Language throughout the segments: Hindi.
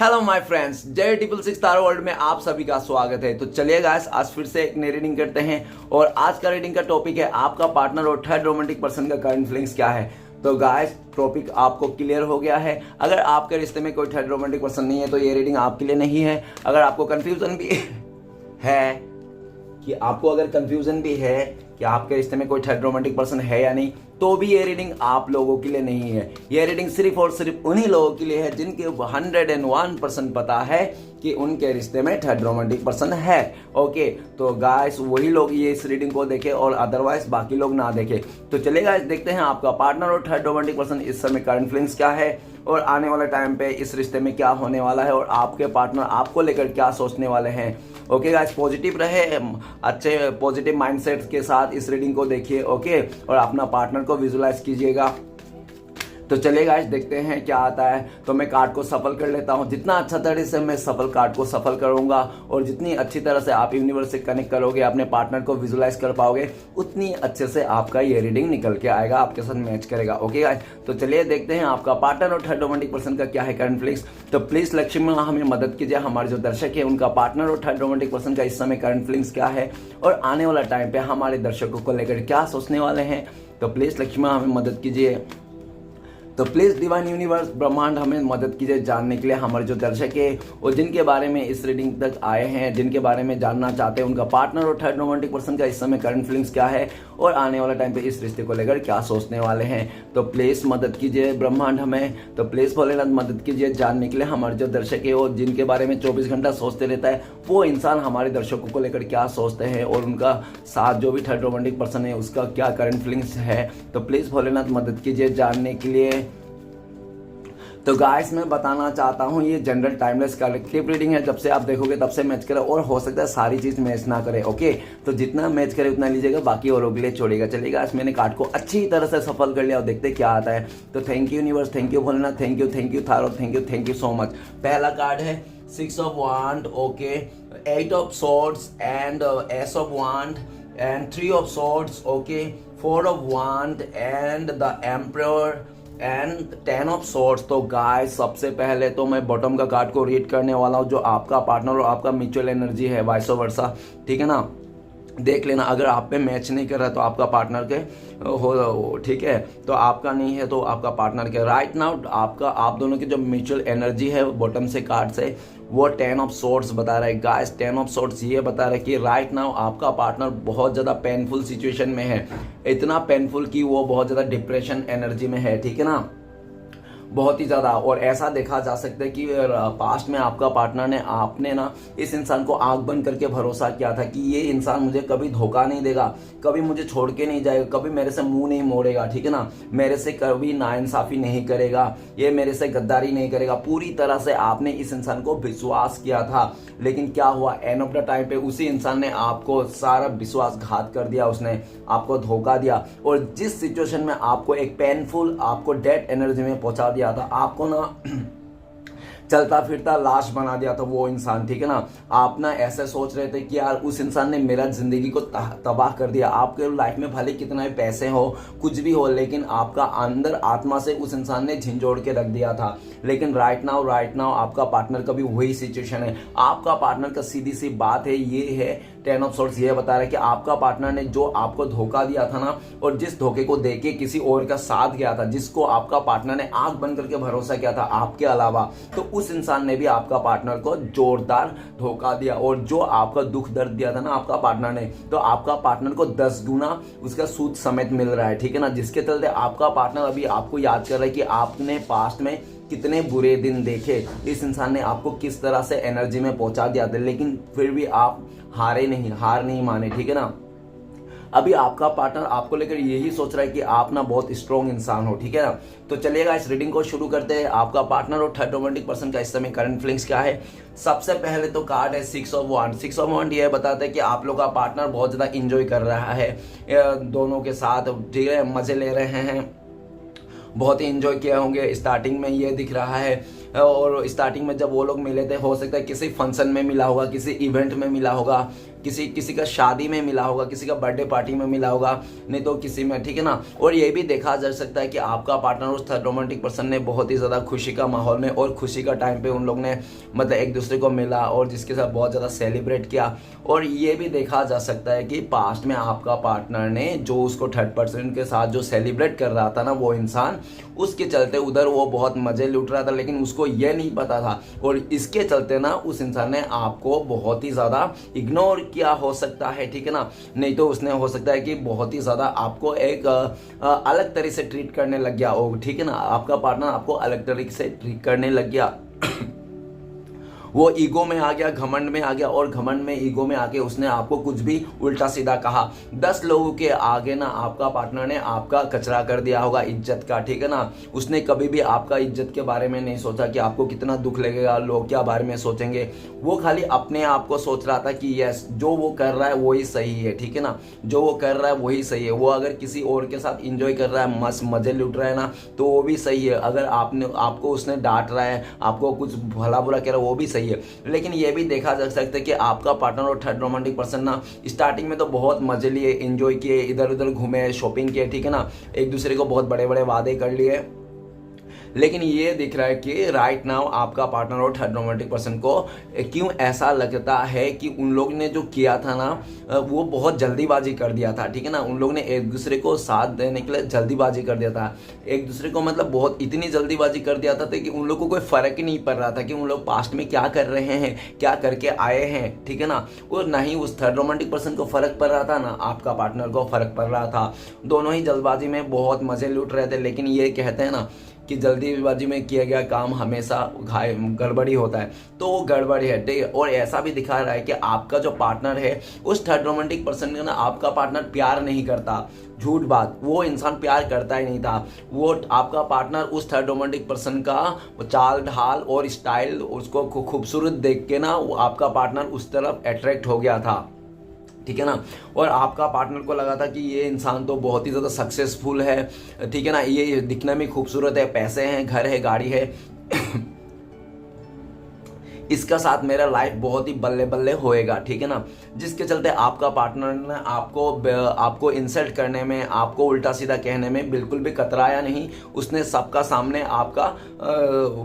हेलो माय फ्रेंड्स, जय 666 तारो वर्ल्ड में आप सभी का स्वागत है। तो चलिए गाइस, आज फिर से एक नई रीडिंग करते हैं और आज का रीडिंग का टॉपिक है आपका पार्टनर और थर्ड रोमांटिक पर्सन का करंट फीलिंग्स क्या है। तो गाइस, टॉपिक आपको क्लियर हो गया है। अगर आपके रिश्ते में कोई थर्ड रोमांटिक पर्सन नहीं है तो ये रीडिंग आपके लिए नहीं है। अगर आपको कंफ्यूजन भी है कि आपके रिश्ते में कोई थर्ड रोमांटिक पर्सन है या नहीं, तो भी ये रीडिंग आप लोगों के लिए नहीं है। ये रीडिंग सिर्फ और सिर्फ उन्हीं लोगों के लिए है जिनके 101% पता है कि उनके रिश्ते में थर्ड रोमांटिक पर्सन है। ओके, तो गाइस वही लोग ये इस रीडिंग को देखें और अदरवाइज बाकी लोग ना देखें। तो चलिए गाइस, देखते हैं आपका पार्टनर और थर्ड रोमांटिक पर्सन इस समय करंट फीलिंग्स क्या है और आने वाले टाइम पे इस रिश्ते में क्या होने वाला है और आपके पार्टनर आपको लेकर क्या सोचने वाले हैं। ओके गाइस, पॉजिटिव रहे, अच्छे पॉजिटिव माइंडसेट के साथ इस रीडिंग को देखिए। ओके, और अपना पार्टनर को विजुलाइज कीजिएगा। तो चलिए गाइस, देखते हैं क्या आता है। तो मैं कार्ड को सफल कर लेता हूं। जितना अच्छा तरह से मैं सफल कार्ड को सफल करूंगा और जितनी अच्छी तरह से आप यूनिवर्स से कनेक्ट करोगे, अपने पार्टनर को विजुलाइज कर पाओगे, उतनी अच्छे से आपका ये रीडिंग निकल के आएगा, आपके साथ मैच करेगा। ओके गाइस, तो चलिए देखते हैं आपका पार्टनर और थर्ड रोमांटिक पर्सन का क्या है करंट फीलिंग्स। तो प्लीज लक्ष्मी माँ हमें मदद कीजिए। हमारे जो दर्शक है उनका पार्टनर और थर्ड रोमांटिक पर्सन का इस समय करंट फीलिंग्स क्या है और आने वाला टाइम पे हमारे दर्शकों को लेकर क्या सोचने वाले हैं। तो प्लीज लक्ष्मी माँ हमें मदद कीजिए। तो प्लीज डिवाइन यूनिवर्स ब्रह्मांड हमें मदद कीजिए जानने के लिए हमारे जो दर्शक है और जिनके बारे में इस रीडिंग तक आए हैं, जिनके बारे में जानना चाहते हैं उनका पार्टनर और थर्ड रोमांटिक पर्सन का इस समय करंट फीलिंग्स क्या है और आने वाला टाइम पे इस रिश्ते को लेकर क्या सोचने वाले हैं। तो प्लीज मदद कीजिए ब्रह्मांड हमें। तो प्लीज भोलेनाथ मदद कीजिए जानने के लिए हमारे जो दर्शक है और जिनके बारे में 24 घंटा सोचते रहता है वो इंसान हमारे दर्शकों को लेकर क्या सोचते हैं और उनका साथ जो भी थर्ड रोमांटिक पर्सन है उसका क्या करंट फीलिंग्स है। तो प्लीज भोलेनाथ मदद कीजिए जानने के लिए। तो गाइस, मैं बताना चाहता हूँ ये जनरल टाइमलेस कलेक्टिव रीडिंग है। जब से आप देखोगे तब से मैच करे और हो सकता है सारी चीज मैच ना करे। ओके, तो जितना मैच करे उतना लीजिएगा, बाकी औरों के लिए छोड़ेगा। चलिए गाइस, मैंने कार्ड को अच्छी तरह से सफल कर लिया और देखते क्या आता है। तो thank you universe, thank you Bholenath, thank you tarot, thank you so much. पहला कार्ड है 6 of wand, okay, 8 of swords and ace of wand and 3 of swords, okay, 4 of wand and the emperor and 10 of swords. तो गाइस, सबसे पहले तो मैं बॉटम का कार्ड को रीड करने वाला हूँ जो आपका पार्टनर और आपका म्यूचुअल एनर्जी है, वाइस वर्सा। ठीक है ना, देख लेना। अगर आप पे मैच नहीं कर रहा तो आपका पार्टनर के हो, ठीक है, तो आपका नहीं है तो आपका पार्टनर के। राइट नाउ आपका आप दोनों की जो म्यूचुअल एनर्जी है बॉटम से कार्ड से वो 10 ऑफ सॉर्ड्स बता रहा है। गाइस, 10 ऑफ सॉर्ड्स ये बता रहा है कि राइट नाउ आपका पार्टनर बहुत ज़्यादा पेनफुल सिचुएशन में है। इतना पेनफुल कि वो बहुत ज़्यादा डिप्रेशन एनर्जी में है। ठीक है ना, बहुत ही ज़्यादा। और ऐसा देखा जा सकता है कि पास्ट में आपका पार्टनर ने आपने ना इस इंसान को आंख बंद करके भरोसा किया था कि ये इंसान मुझे कभी धोखा नहीं देगा, कभी मुझे छोड़ के नहीं जाएगा, कभी मेरे से मुंह नहीं मोड़ेगा। ठीक है ना, मेरे से कभी नाइंसाफी नहीं करेगा, ये मेरे से गद्दारी नहीं करेगा। पूरी तरह से आपने इस इंसान को विश्वास किया था, लेकिन क्या हुआ, एंड ऑफ द टाइम पे उसी इंसान ने आपको सारा विश्वासघात कर दिया, उसने आपको धोखा दिया और जिस सिचुएशन में आपको एक पेनफुल, आपको डेड एनर्जी में पहुंचा दिया था, आपको ना चलता फिरता लाश बना दिया था वो इंसान। ठीक है ना, आप ना ऐसे सोच रहे थे कि यार उस इंसान ने मेरा जिंदगी को तबाह कर दिया। आपके लाइफ में भले कितना भी पैसे हो, कुछ भी हो, लेकिन आपका अंदर आत्मा से उस इंसान ने झिंझोड़ के रख दिया था। लेकिन राइट नाउ आपका पार्टनर का भी वही सिचुएशन है। आपका पार्टनर का सीधी सी बात है, ये है 10 ऑफ सॉर्ड्स ये बता रहा है कि आपका पार्टनर ने जो आपको धोखा दिया था ना और जिस धोखे को देके किसी और का साथ गया था, जिसको आपका पार्टनर ने आंख बंद करके भरोसा किया था आपके अलावा, तो उस इंसान ने भी आपका पार्टनर को जोरदार धोखा दिया और जो आपका दुख दर्द दिया था ना आपका पार्टनर ने, तो आपका पार्टनर को 10 गुना उसका सूद समेत मिल रहा है। ठीक है ना, जिसके चलते आपका पार्टनर अभी आपको याद कर रहा है कि आपने पास्ट में कितने बुरे दिन देखे, इस इंसान ने आपको किस तरह से एनर्जी में पहुंचा दिया था, लेकिन फिर भी आप हार नहीं माने। ठीक है ना, अभी आपका पार्टनर आपको लेकर यही सोच रहा है कि आप ना बहुत स्ट्रॉन्ग इंसान हो। ठीक है ना, तो चलिएगा इस रीडिंग को शुरू करते हैं। आपका पार्टनर और थर्ड रोमांटिक पर्सन का इस समय करंट फीलिंग्स क्या है। सबसे पहले तो कार्ड है 6 ऑफ वांड। 6 ऑफ वांड ये बताता है कि आप लोग का पार्टनर बहुत ज्यादा इंजॉय कर रहा है दोनों के साथ। ठीक है, मजे ले रहे हैं, बहुत ही इंजॉय किए होंगे। स्टार्टिंग में ये दिख रहा है और स्टार्टिंग में जब वो लोग मिले थे, हो सकता है किसी फंक्शन में मिला होगा, किसी इवेंट में मिला होगा, किसी किसी का शादी में मिला होगा, किसी का बर्थडे पार्टी में मिला होगा, नहीं तो किसी में, ठीक है ना। और ये भी देखा जा सकता है कि आपका पार्टनर उस थर्ड रोमांटिक पर्सन ने बहुत ही ज़्यादा खुशी का माहौल में और खुशी का टाइम पे उन लोग ने मतलब एक दूसरे को मिला और जिसके साथ बहुत ज़्यादा सेलिब्रेट किया। और ये भी देखा जा सकता है कि पास्ट में आपका पार्टनर ने जो उसको थर्ड पर्सन के साथ जो सेलिब्रेट कर रहा था ना वो इंसान, उसके चलते उधर वो बहुत मज़े लूट रहा था, लेकिन उसको ये नहीं पता था। और इसके चलते ना उस इंसान ने आपको बहुत ही ज़्यादा इग्नोर किया हो सकता है, ठीक है ना। नहीं तो उसने हो सकता है कि बहुत ही ज़्यादा आपको एक अलग तरीके से ट्रीट करने लग गया हो, ठीक है ना। आपका पार्टनर आपको अलग तरीके से ट्रीट करने लग गया वो ईगो में आ गया, घमंड में आ गया, और घमंड में ईगो में आके उसने आपको कुछ भी उल्टा सीधा कहा। 10 लोगों के आगे ना आपका पार्टनर ने आपका कचरा कर दिया होगा इज्जत का, ठीक है ना। उसने कभी भी आपका इज्जत के बारे में नहीं सोचा कि आपको कितना दुख लगेगा, लोग क्या बारे में सोचेंगे। वो खाली अपने आप को सोच रहा था कि यस जो वो कर रहा है वही सही है, ठीक है ना। जो वो कर रहा है वही सही है। वो अगर किसी और के साथ इंजॉय कर रहा है, मस्त मजे लूट रहा है ना, तो वो भी सही है। अगर आपको उसने डांट रहा है, आपको कुछ भला बुरा कह रहा है, वो भी सही है। लेकिन ये भी देखा जा सकता है कि आपका पार्टनर और थर्ड रोमांटिक पर्सन ना स्टार्टिंग में तो बहुत मजे लिए, एंजॉय किए, इधर उधर घूमे, शॉपिंग किए, ठीक है ना। एक दूसरे को बहुत बड़े बड़े वादे कर लिए। लेकिन ये दिख रहा है कि राइट नाउ आपका पार्टनर और थर्ड रोमांटिक पर्सन को क्यों ऐसा लगता है कि उन लोग ने जो किया था ना वो बहुत जल्दीबाजी कर दिया था, ठीक है ना। उन लोग ने एक दूसरे को साथ देने के लिए जल्दीबाजी कर दिया था, एक दूसरे को मतलब बहुत इतनी जल्दीबाजी कर दिया था कि उन लोग को कोई फर्क ही नहीं पड़ रहा था कि उन लोग पास्ट में क्या कर रहे हैं, क्या करके आए हैं, ठीक है ना। और ना ही उस थर्ड रोमांटिक पर्सन को फर्क पड़ रहा था, ना आपका पार्टनर को फर्क पड़ रहा था। दोनों ही जल्दबाजी में बहुत मजे लूट रहे थे। लेकिन ये कहते हैं ना कि जल्दीबाजी में किया गया काम हमेशा गड़बड़ी होता है, तो वो गड़बड़ी है, ठीक है। और ऐसा भी दिखा रहा है कि आपका जो पार्टनर है उस थर्ड रोमांटिक पर्सन का ना आपका पार्टनर प्यार नहीं करता। झूठ बात, वो इंसान प्यार करता ही नहीं था। वो आपका पार्टनर उस थर्ड रोमांटिक पर्सन का चाल ढाल और स्टाइल, उसको खूबसूरत देख के ना आपका पार्टनर उस तरफ अट्रैक्ट हो गया था, ठीक है ना। और आपका पार्टनर को लगा था कि ये इंसान तो बहुत ही ज़्यादा सक्सेसफुल है, ठीक है ना, ये दिखने में खूबसूरत है, पैसे हैं, घर है, गाड़ी है इसका साथ मेरा लाइफ बहुत ही बल्ले बल्ले होएगा, ठीक है ना। जिसके चलते आपका पार्टनर ने आपको इंसल्ट करने में, आपको उल्टा सीधा कहने में बिल्कुल भी कतराया नहीं। उसने सबका सामने आपका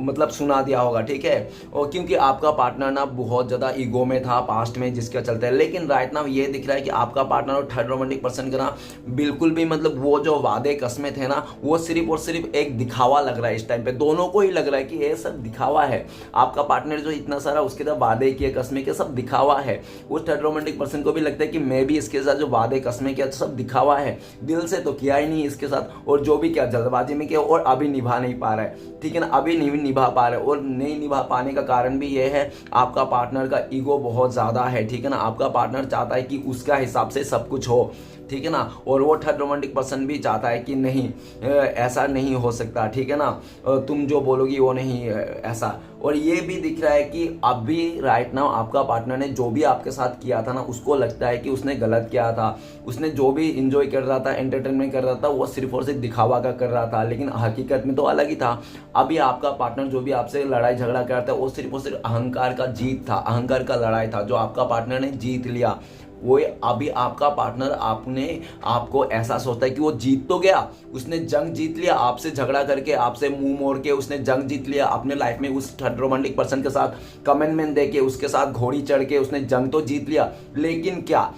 मतलब सुना दिया होगा, ठीक है। और क्योंकि आपका पार्टनर ना बहुत ज़्यादा ईगो में था पास्ट में, जिसके चलते। लेकिन राइट नाउ ये दिख रहा है कि आपका पार्टनर और थर्ड रोमांटिक पर्सन का ना बिल्कुल भी मतलब वो जो वादे कस्में थे ना वो सिर्फ और सिर्फ एक दिखावा लग रहा है इस टाइम पे। दोनों को ही लग रहा है कि ये सब दिखावा है। आपका पार्टनर जो इतना सारा उसके साथ वादे किए, कस्में किए, सब दिखावा है। उस थर्ड रोमांटिक पर्सन को भी लगता है कि मैं भी इसके साथ जो वादे कस्में किया सब दिखावा है, दिल से तो किया ही नहीं इसके साथ। और जो भी क्या जल्दबाजी में किया और अभी निभा नहीं पा रहा है, ठीक है ना, अभी नहीं निभा पा रहा है। और नहीं निभा पाने का कारण भी ये है आपका पार्टनर का ईगो बहुत ज़्यादा है, ठीक है ना। आपका पार्टनर चाहता है कि उसका हिसाब से सब कुछ हो, ठीक है ना। और वो थर्ड रोमांटिक पर्सन भी चाहता है कि नहीं ऐसा नहीं हो सकता, ठीक है ना, तुम जो बोलोगी वो नहीं ऐसा। और ये भी दिख रहा है कि अभी राइट नाउ आपका पार्टनर ने जो भी आपके साथ किया था ना उसको लगता है कि उसने गलत किया था। उसने जो भी इंजॉय कर रहा था, एंटरटेनमेंट कर रहा था, वो सिर्फ और सिर्फ दिखावा का कर रहा था, लेकिन हकीकत में तो अलग ही था। अभी आपका पार्टनर जो भी आपसे लड़ाई झगड़ा करता है वो सिर्फ और सिर्फ अहंकार का जीत था, अहंकार का लड़ाई था जो आपका पार्टनर ने जीत लिया। वो अभी आपका पार्टनर आपको ऐसा सोचता है कि वो जीत तो गया, उसने जंग जीत लिया, आपसे झगड़ा करके, आपसे मुंह मोड़ के उसने जंग जीत लिया अपने लाइफ में। उस थर्ड रोमांटिक पर्सन के साथ कमेंटमेंट दे के, उसके साथ घोड़ी चढ़ के उसने जंग तो जीत लिया, लेकिन क्या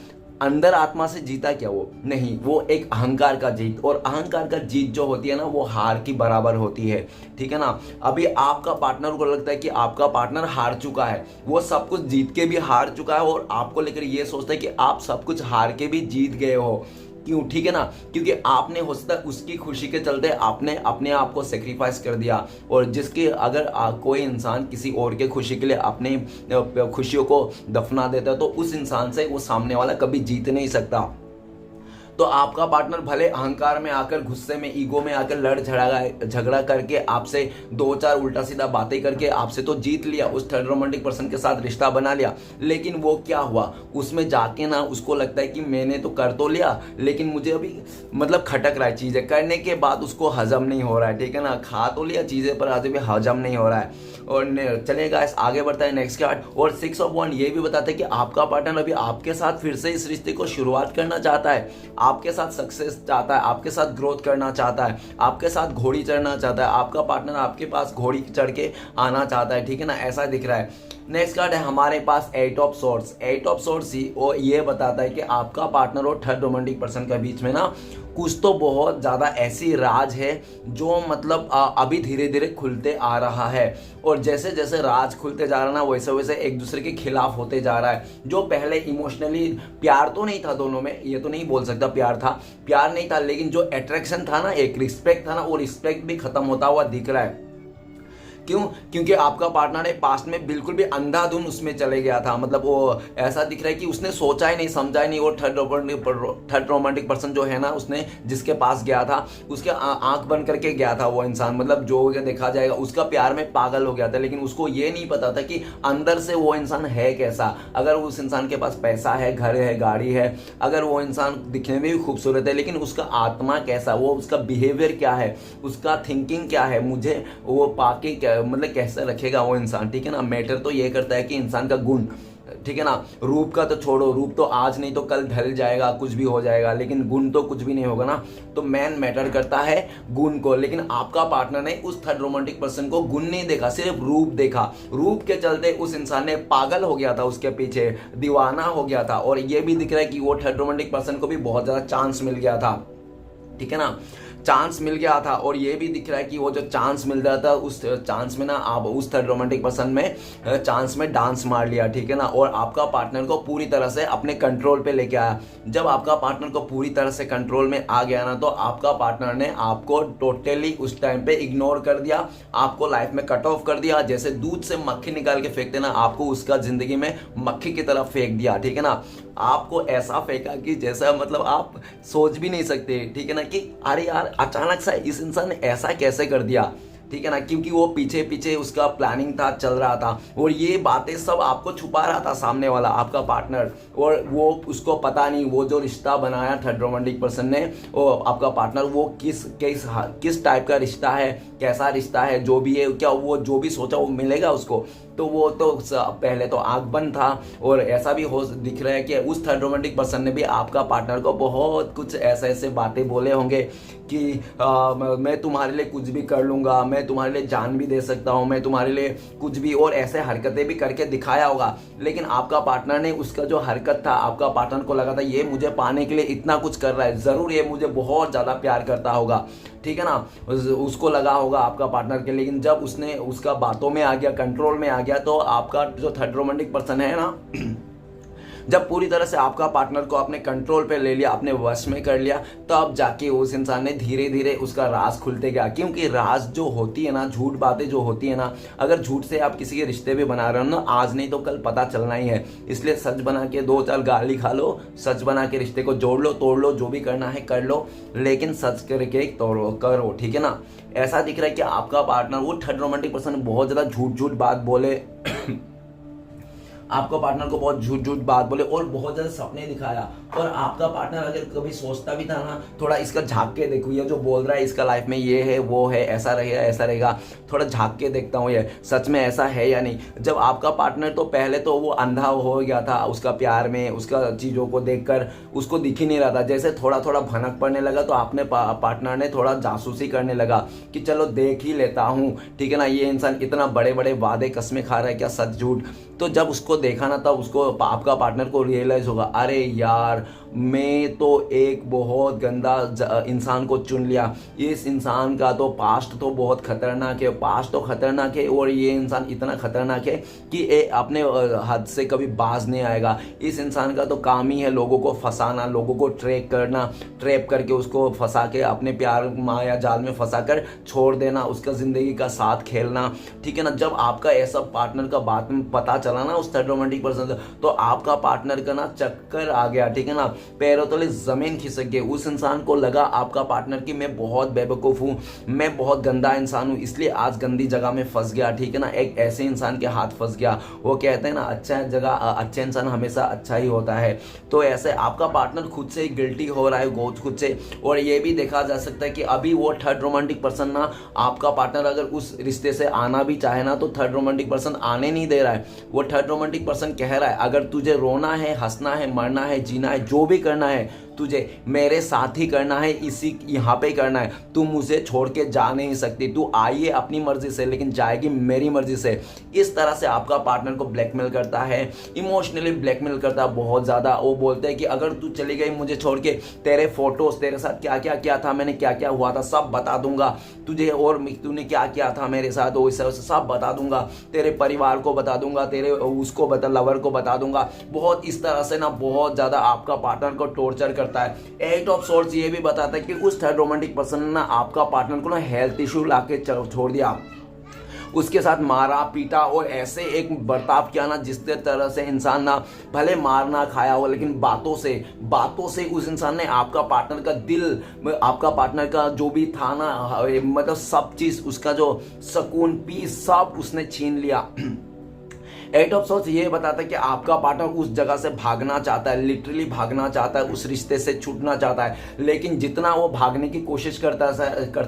अंदर आत्मा से जीता क्या? वो नहीं, वो एक अहंकार का जीत। और अहंकार का जीत जो होती है ना वो हार की बराबर होती है, ठीक है ना। अभी आपका पार्टनर को लगता है कि आपका पार्टनर हार चुका है, वो सब कुछ जीत के भी हार चुका है, और आपको लेकर ये सोचता है कि आप सब कुछ हार के भी जीत गए हो। क्यों? ठीक है ना, क्योंकि आपने हो सकता है उसकी खुशी के चलते आपने अपने आप को सेक्रीफाइस कर दिया। और जिसके अगर कोई इंसान किसी और के खुशी के लिए अपने खुशियों को दफना देता है तो उस इंसान से वो सामने वाला कभी जीत नहीं सकता। तो आपका पार्टनर भले अहंकार में आकर, गुस्से में, ईगो में आकर लड़ झगड़ा करके आपसे दो चार उल्टा सीधा बातें करके आपसे तो जीत लिया, उस थर्ड रोमांटिक पर्सन के साथ रिश्ता बना लिया, लेकिन वो क्या हुआ, उसमें जाके ना उसको लगता है कि मैंने तो कर तो लिया लेकिन मुझे अभी मतलब खटक रहा है, चीज़ें करने के बाद उसको हजम नहीं हो रहा है, ठीक है ना, खा तो लिया चीज़ें पर आज भी हजम नहीं हो रहा है। और चलेगा आगे बढ़ता है नेक्स्ट कार्ड। और 6 ऑफ वॉन्ड ये भी बताता है कि आपका पार्टनर अभी आपके साथ फिर से इस रिश्ते को शुरुआत करना चाहता है, आपके साथ सक्सेस चाहता है, आपके साथ ग्रोथ करना चाहता है, आपके साथ घोड़ी चढ़ना चाहता है, आपका पार्टनर आपके पास घोड़ी चढ़ के आना चाहता है, ठीक है ना, ऐसा दिख रहा है। नेक्स्ट कार्ड है हमारे पास 8 ऑफ सोर्ड्स। 8 ऑफ सोर्ड्स ही और ये बताता है कि आपका पार्टनर और थर्ड रोमांटिक पर्सन के बीच में ना कुछ तो बहुत ज़्यादा ऐसी राज है जो मतलब अभी धीरे धीरे खुलते आ रहा है, और जैसे जैसे राज खुलते जा रहा है ना वैसे वैसे एक दूसरे के खिलाफ होते जा रहा है। जो पहले इमोशनली प्यार तो नहीं था दोनों में, ये तो नहीं बोल सकता प्यार नहीं था, लेकिन जो अट्रैक्शन था ना, एक रिस्पेक्ट था ना, वो रिस्पेक्ट भी खत्म होता हुआ दिख रहा है। क्यों? क्योंकि आपका पार्टनर ने पास्ट में बिल्कुल भी अंधाधुन उसमें चले गया था, मतलब वो ऐसा दिख रहा है कि उसने सोचा ही नहीं, समझा ही नहीं। वो थर्ड रोमांटिक पर्सन जो है ना, उसने जिसके पास गया था उसके आंख बंद करके गया था वो इंसान, मतलब जो देखा जाएगा उसका प्यार में पागल हो गया था, लेकिन उसको ये नहीं पता था कि अंदर से वो इंसान है कैसा। अगर उस इंसान के पास पैसा है, घर है, गाड़ी है, अगर वो इंसान दिखने में भी खूबसूरत है, लेकिन उसका आत्मा कैसा, वो उसका बिहेवियर क्या है, उसका थिंकिंग क्या है, मुझे वो पाके क्या मतलब कैसे रखेगा वो इंसान, ठीक है ना। मैटर तो ये करता है कि इंसान का गुण, ठीक है ना, रूप का तो छोड़ो, रूप तो आज नहीं तो कल ढल जाएगा, कुछ भी हो जाएगा, लेकिन गुण तो कुछ भी नहीं होगा ना। तो मैन मैटर करता है गुण को, लेकिन आपका पार्टनर ने उस थर्ड रोमांटिक पर्सन को गुण नहीं देखा, सिर्फ रूप देखा। रूप के चलते उस इंसान ने पागल हो गया था, उसके पीछे दीवाना हो गया था। और ये भी दिख रहा है कि वो थर्ड रोमांटिक पर्सन को भी बहुत ज्यादा चांस मिल गया था, ठीक है ना, चांस मिल गया था। और ये भी दिख रहा है कि वो जो चांस मिल रहा था उस चांस में ना आप उस थर्ड रोमांटिक पर्सन में चांस में डांस मार लिया, ठीक है ना, और आपका पार्टनर को पूरी तरह से अपने कंट्रोल पे लेके आया। जब आपका पार्टनर को पूरी तरह से कंट्रोल में आ गया ना, तो आपका पार्टनर ने आपको टोटली उस टाइम पे इग्नोर कर दिया, आपको लाइफ में कट ऑफ कर दिया। जैसे दूध से मक्खी निकाल के फेंकते ना, आपको उसका जिंदगी में मक्खी की तरफ फेंक दिया, ठीक है ना। आपको ऐसा फेंका कि जैसा मतलब आप सोच भी नहीं सकते, ठीक है ना, कि अरे यार अचानक से इस इंसान ने ऐसा कैसे कर दिया, ठीक है ना, क्योंकि वो पीछे पीछे उसका प्लानिंग था, चल रहा था, और ये बातें सब आपको छुपा रहा था सामने वाला आपका पार्टनर, और वो उसको पता नहीं वो जो रिश्ता बनाया थर्ड रोमांटिक पर्सन ने, वो आपका पार्टनर, वो किस टाइप का रिश्ता है, कैसा रिश्ता है, जो भी है, क्या वो जो भी सोचा वो मिलेगा उसको। तो वो तो पहले तो आंख बंद था। और ऐसा भी हो दिख रहा है कि उस थर्ड रोमांटिक पर्सन ने भी आपका पार्टनर को बहुत कुछ ऐसे बातें बोले होंगे कि मैं तुम्हारे लिए कुछ भी कर लूंगा, मैं तुम्हारे लिए जान भी दे सकता हूँ, मैं तुम्हारे लिए कुछ भी, और ऐसे हरकतें भी करके दिखाया होगा। लेकिन आपका पार्टनर ने उसका जो हरकत था, आपका पार्टनर को लगा था ये मुझे पाने के लिए इतना कुछ कर रहा है, जरूर ये मुझे बहुत ज्यादा प्यार करता होगा, ठीक है ना, उसको लगा होगा आपका पार्टनर के। लेकिन जब उसने उसका बातों में आ गया, कंट्रोल में आ गया, तो आपका जो थर्ड रोमांटिक पर्सन है ना, जब पूरी तरह से आपका पार्टनर को अपने कंट्रोल पे ले लिया, अपने वश में कर लिया, तो अब जाके उस इंसान ने धीरे धीरे उसका राज खुलते गया। क्योंकि राज जो होती है ना, झूठ बातें जो होती है ना, अगर झूठ से आप किसी के रिश्ते भी बना रहे हो ना, आज नहीं तो कल पता चलना ही है। इसलिए सच बना के 2-4 गाली खा लो, सच बना के रिश्ते को जोड़ लो, तोड़ लो, जो भी करना है कर लो, लेकिन सच करके करो, ठीक है ना। ऐसा दिख रहा है कि आपका पार्टनर, वो थर्ड रोमांटिक पर्सन, बहुत ज्यादा झूठ बात बोले आपका पार्टनर को बहुत झूठ बात बोले और बहुत ज्यादा सपने दिखाया। और आपका पार्टनर अगर कभी सोचता भी था ना, थोड़ा इसका झांक के देखो, ये जो बोल रहा है इसका लाइफ में ये है वो है, ऐसा रहेगा, थोड़ा झांक के देखता हूँ ये सच में ऐसा है या नहीं। जब आपका पार्टनर तो पहले तो वो अंधा हो गया था उसका प्यार में, उसका चीज़ों को देखकर उसको दिख ही नहीं रहा था। जैसे थोड़ा भनक पड़ने लगा तो आपने पार्टनर ने थोड़ा जासूसी करने लगा कि चलो देख ही लेता हूँ, ठीक है ना, ये इंसान इतना बड़े वादे कसमें खा रहा है, क्या सच झूठ। तो जब उसको देखा ना, तब उसको, आपका पार्टनर को रियलाइज होगा, अरे यार मैं तो एक बहुत गंदा इंसान को चुन लिया, इस इंसान का तो पास्ट तो बहुत खतरनाक है, और ये इंसान इतना खतरनाक है कि ये अपने हद से कभी बाज नहीं आएगा। इस इंसान का तो काम ही है लोगों को फंसाना, लोगों को ट्रैप करके उसको फंसा के अपने प्यार माया जाल में फंसा कर छोड़ देना, उसका जिंदगी का साथ खेलना, ठीक है ना। जब आपका ऐसा पार्टनर का बात में पता चला ना उस थर्ड रोमांटिक पर्सन, तो आपका पार्टनर का ना चक्कर आ गया, ठीक है ना। पैरों तले जमीन खिसक गई। उस इंसान को लगा आपका पार्टनर कि मैं बहुत बेवकूफ़ हूँ, मैं बहुत गंदा इंसान हूँ, इसलिए आज गंदी जगह में फंस गया, ठीक है ना, एक ऐसे इंसान के हाथ फंस गया। वो कहते हैं ना, अच्छा जगह अच्छा इंसान हमेशा अच्छा ही होता है। तो ऐसे आपका पार्टनर खुद से गिल्टी हो रहा है, खुद से। और ये भी देखा जा सकता है कि अभी वो थर्ड रोमांटिक पर्सन ना, आपका पार्टनर अगर उस रिश्ते से आना भी चाहे ना, तो थर्ड रोमांटिक पर्सन आने नहीं दे रहा है। वो थर्ड रोमांटिक पर्सन कह रहा है अगर तुझे रोना है, हंसना है, मरना है, जीना है, जो भी करना है तुझे मेरे साथ ही करना है, इसी यहाँ पे करना है, तू मुझे छोड़ के जा नहीं सकती, तू आइए अपनी मर्जी से लेकिन जाएगी मेरी मर्जी से। इस तरह से आपका पार्टनर को ब्लैकमेल करता है, इमोशनली ब्लैकमेल करता है बहुत ज़्यादा। वो बोलते हैं कि अगर तू चली गई मुझे छोड़ के, तेरे फोटोज, तेरे साथ क्या क्या किया था, मैंने क्या क्या हुआ था सब बता दूंगा तुझे, और तूने क्या किया था मेरे साथ वो सब बता दूंगा, तेरे परिवार को बता दूंगा, तेरे उसको बता, लवर को बता दूंगा। बहुत इस तरह से ना बहुत ज़्यादा आपका पार्टनर को टॉर्चर करता है। एट ऑफ सोर्ड्स ये भी बताता है कि उस थर्ड रोमांटिक पर्सन ने ना आपका पार्टनर को ना हेल्थ इशू लाके छोड़ दिया, उसके साथ मारा पीटा और ऐसे एक बर्ताव किया ना जिसके तरह से इंसान ना भले मार ना खाया हो लेकिन बातों से उस इंसान ने आपका पार्टनर का दिल, आपका पार्टनर का जो भी था ना, मतलब सब चीज, उसका जो सुकून पीस सब उसने छीन लिया। एट ऑफ सोर्स ये बताता है कि आपका पार्टनर उस जगह से भागना चाहता है, लिटरली भागना चाहता है, उस रिश्ते से छूटना चाहता है। लेकिन जितना वो भागने की कोशिश करता